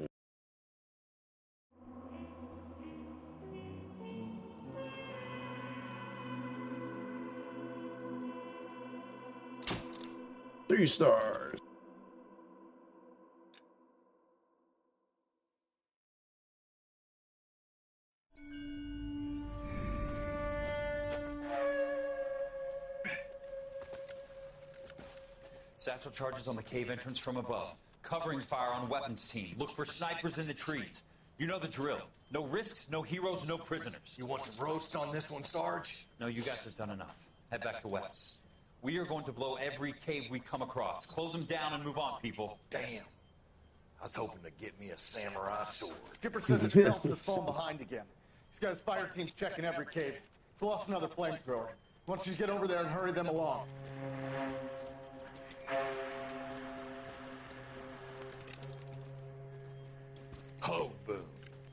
S1: 3 stars.
S5: Satchel charges on the cave entrance from above. Covering fire on weapons team. Look for snipers in the trees. You know the drill. No risks, no heroes, no prisoners.
S13: You want some roast on this one, Sarge?
S5: No, you guys have done enough. Head back to weapons. We are going to blow every cave we come across. Close them down and move on, people.
S13: Damn. I was hoping to get me a samurai sword.
S14: Skipper says his Phelps has fallen behind again. He's got his fire teams checking every cave. He's lost another flamethrower. He wants you to get over there and hurry them along.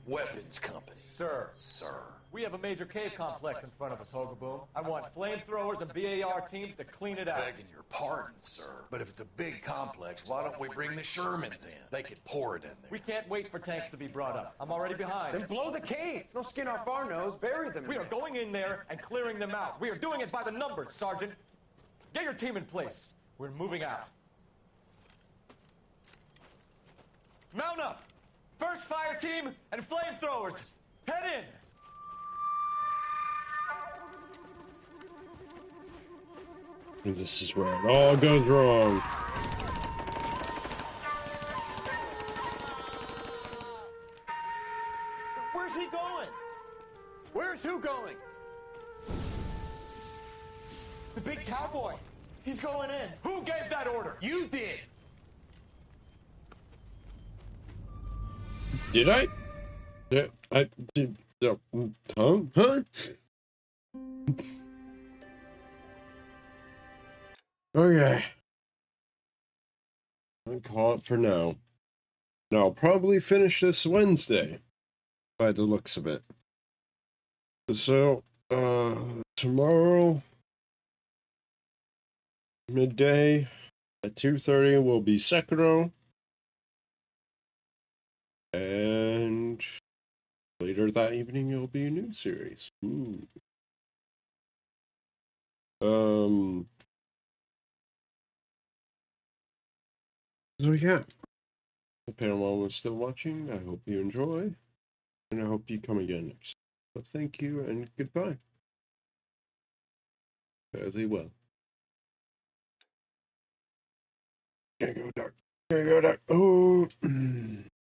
S13: Weapons company.
S16: Sir.
S13: Sir.
S16: We have a major cave complex in front of us, Hogaboom. I want flamethrowers and BAR teams to clean it out.
S13: Begging your pardon, sir. But if it's a big complex, why don't we bring the Shermans in? They could pour it in there.
S16: We can't wait for tanks to be brought up. I'm already behind.
S4: Then blow the cave. They'll skin off our nose, bury them.
S16: We are going in there and clearing them out. We are doing it by the numbers, Sergeant. Get your team in place. We're moving out. Mount up! First fire team and flamethrowers! Head in!
S1: And this is where it all goes wrong.
S4: Where's he going? Where's who going?
S16: The big cowboy. He's going in. Who gave that order?
S4: You did.
S1: Did I? Did I did huh? Okay. I'll call it for now. And I'll probably finish this Wednesday by the looks of it. So, tomorrow midday at 2:30 will be Sekiro. And later that evening it'll be a new series. Ooh. So yeah. If anyone was still watching, I hope you enjoy. And I hope you come again next. So thank you and goodbye. Fare thee well. Can't go dark. Can't go dark. Oh.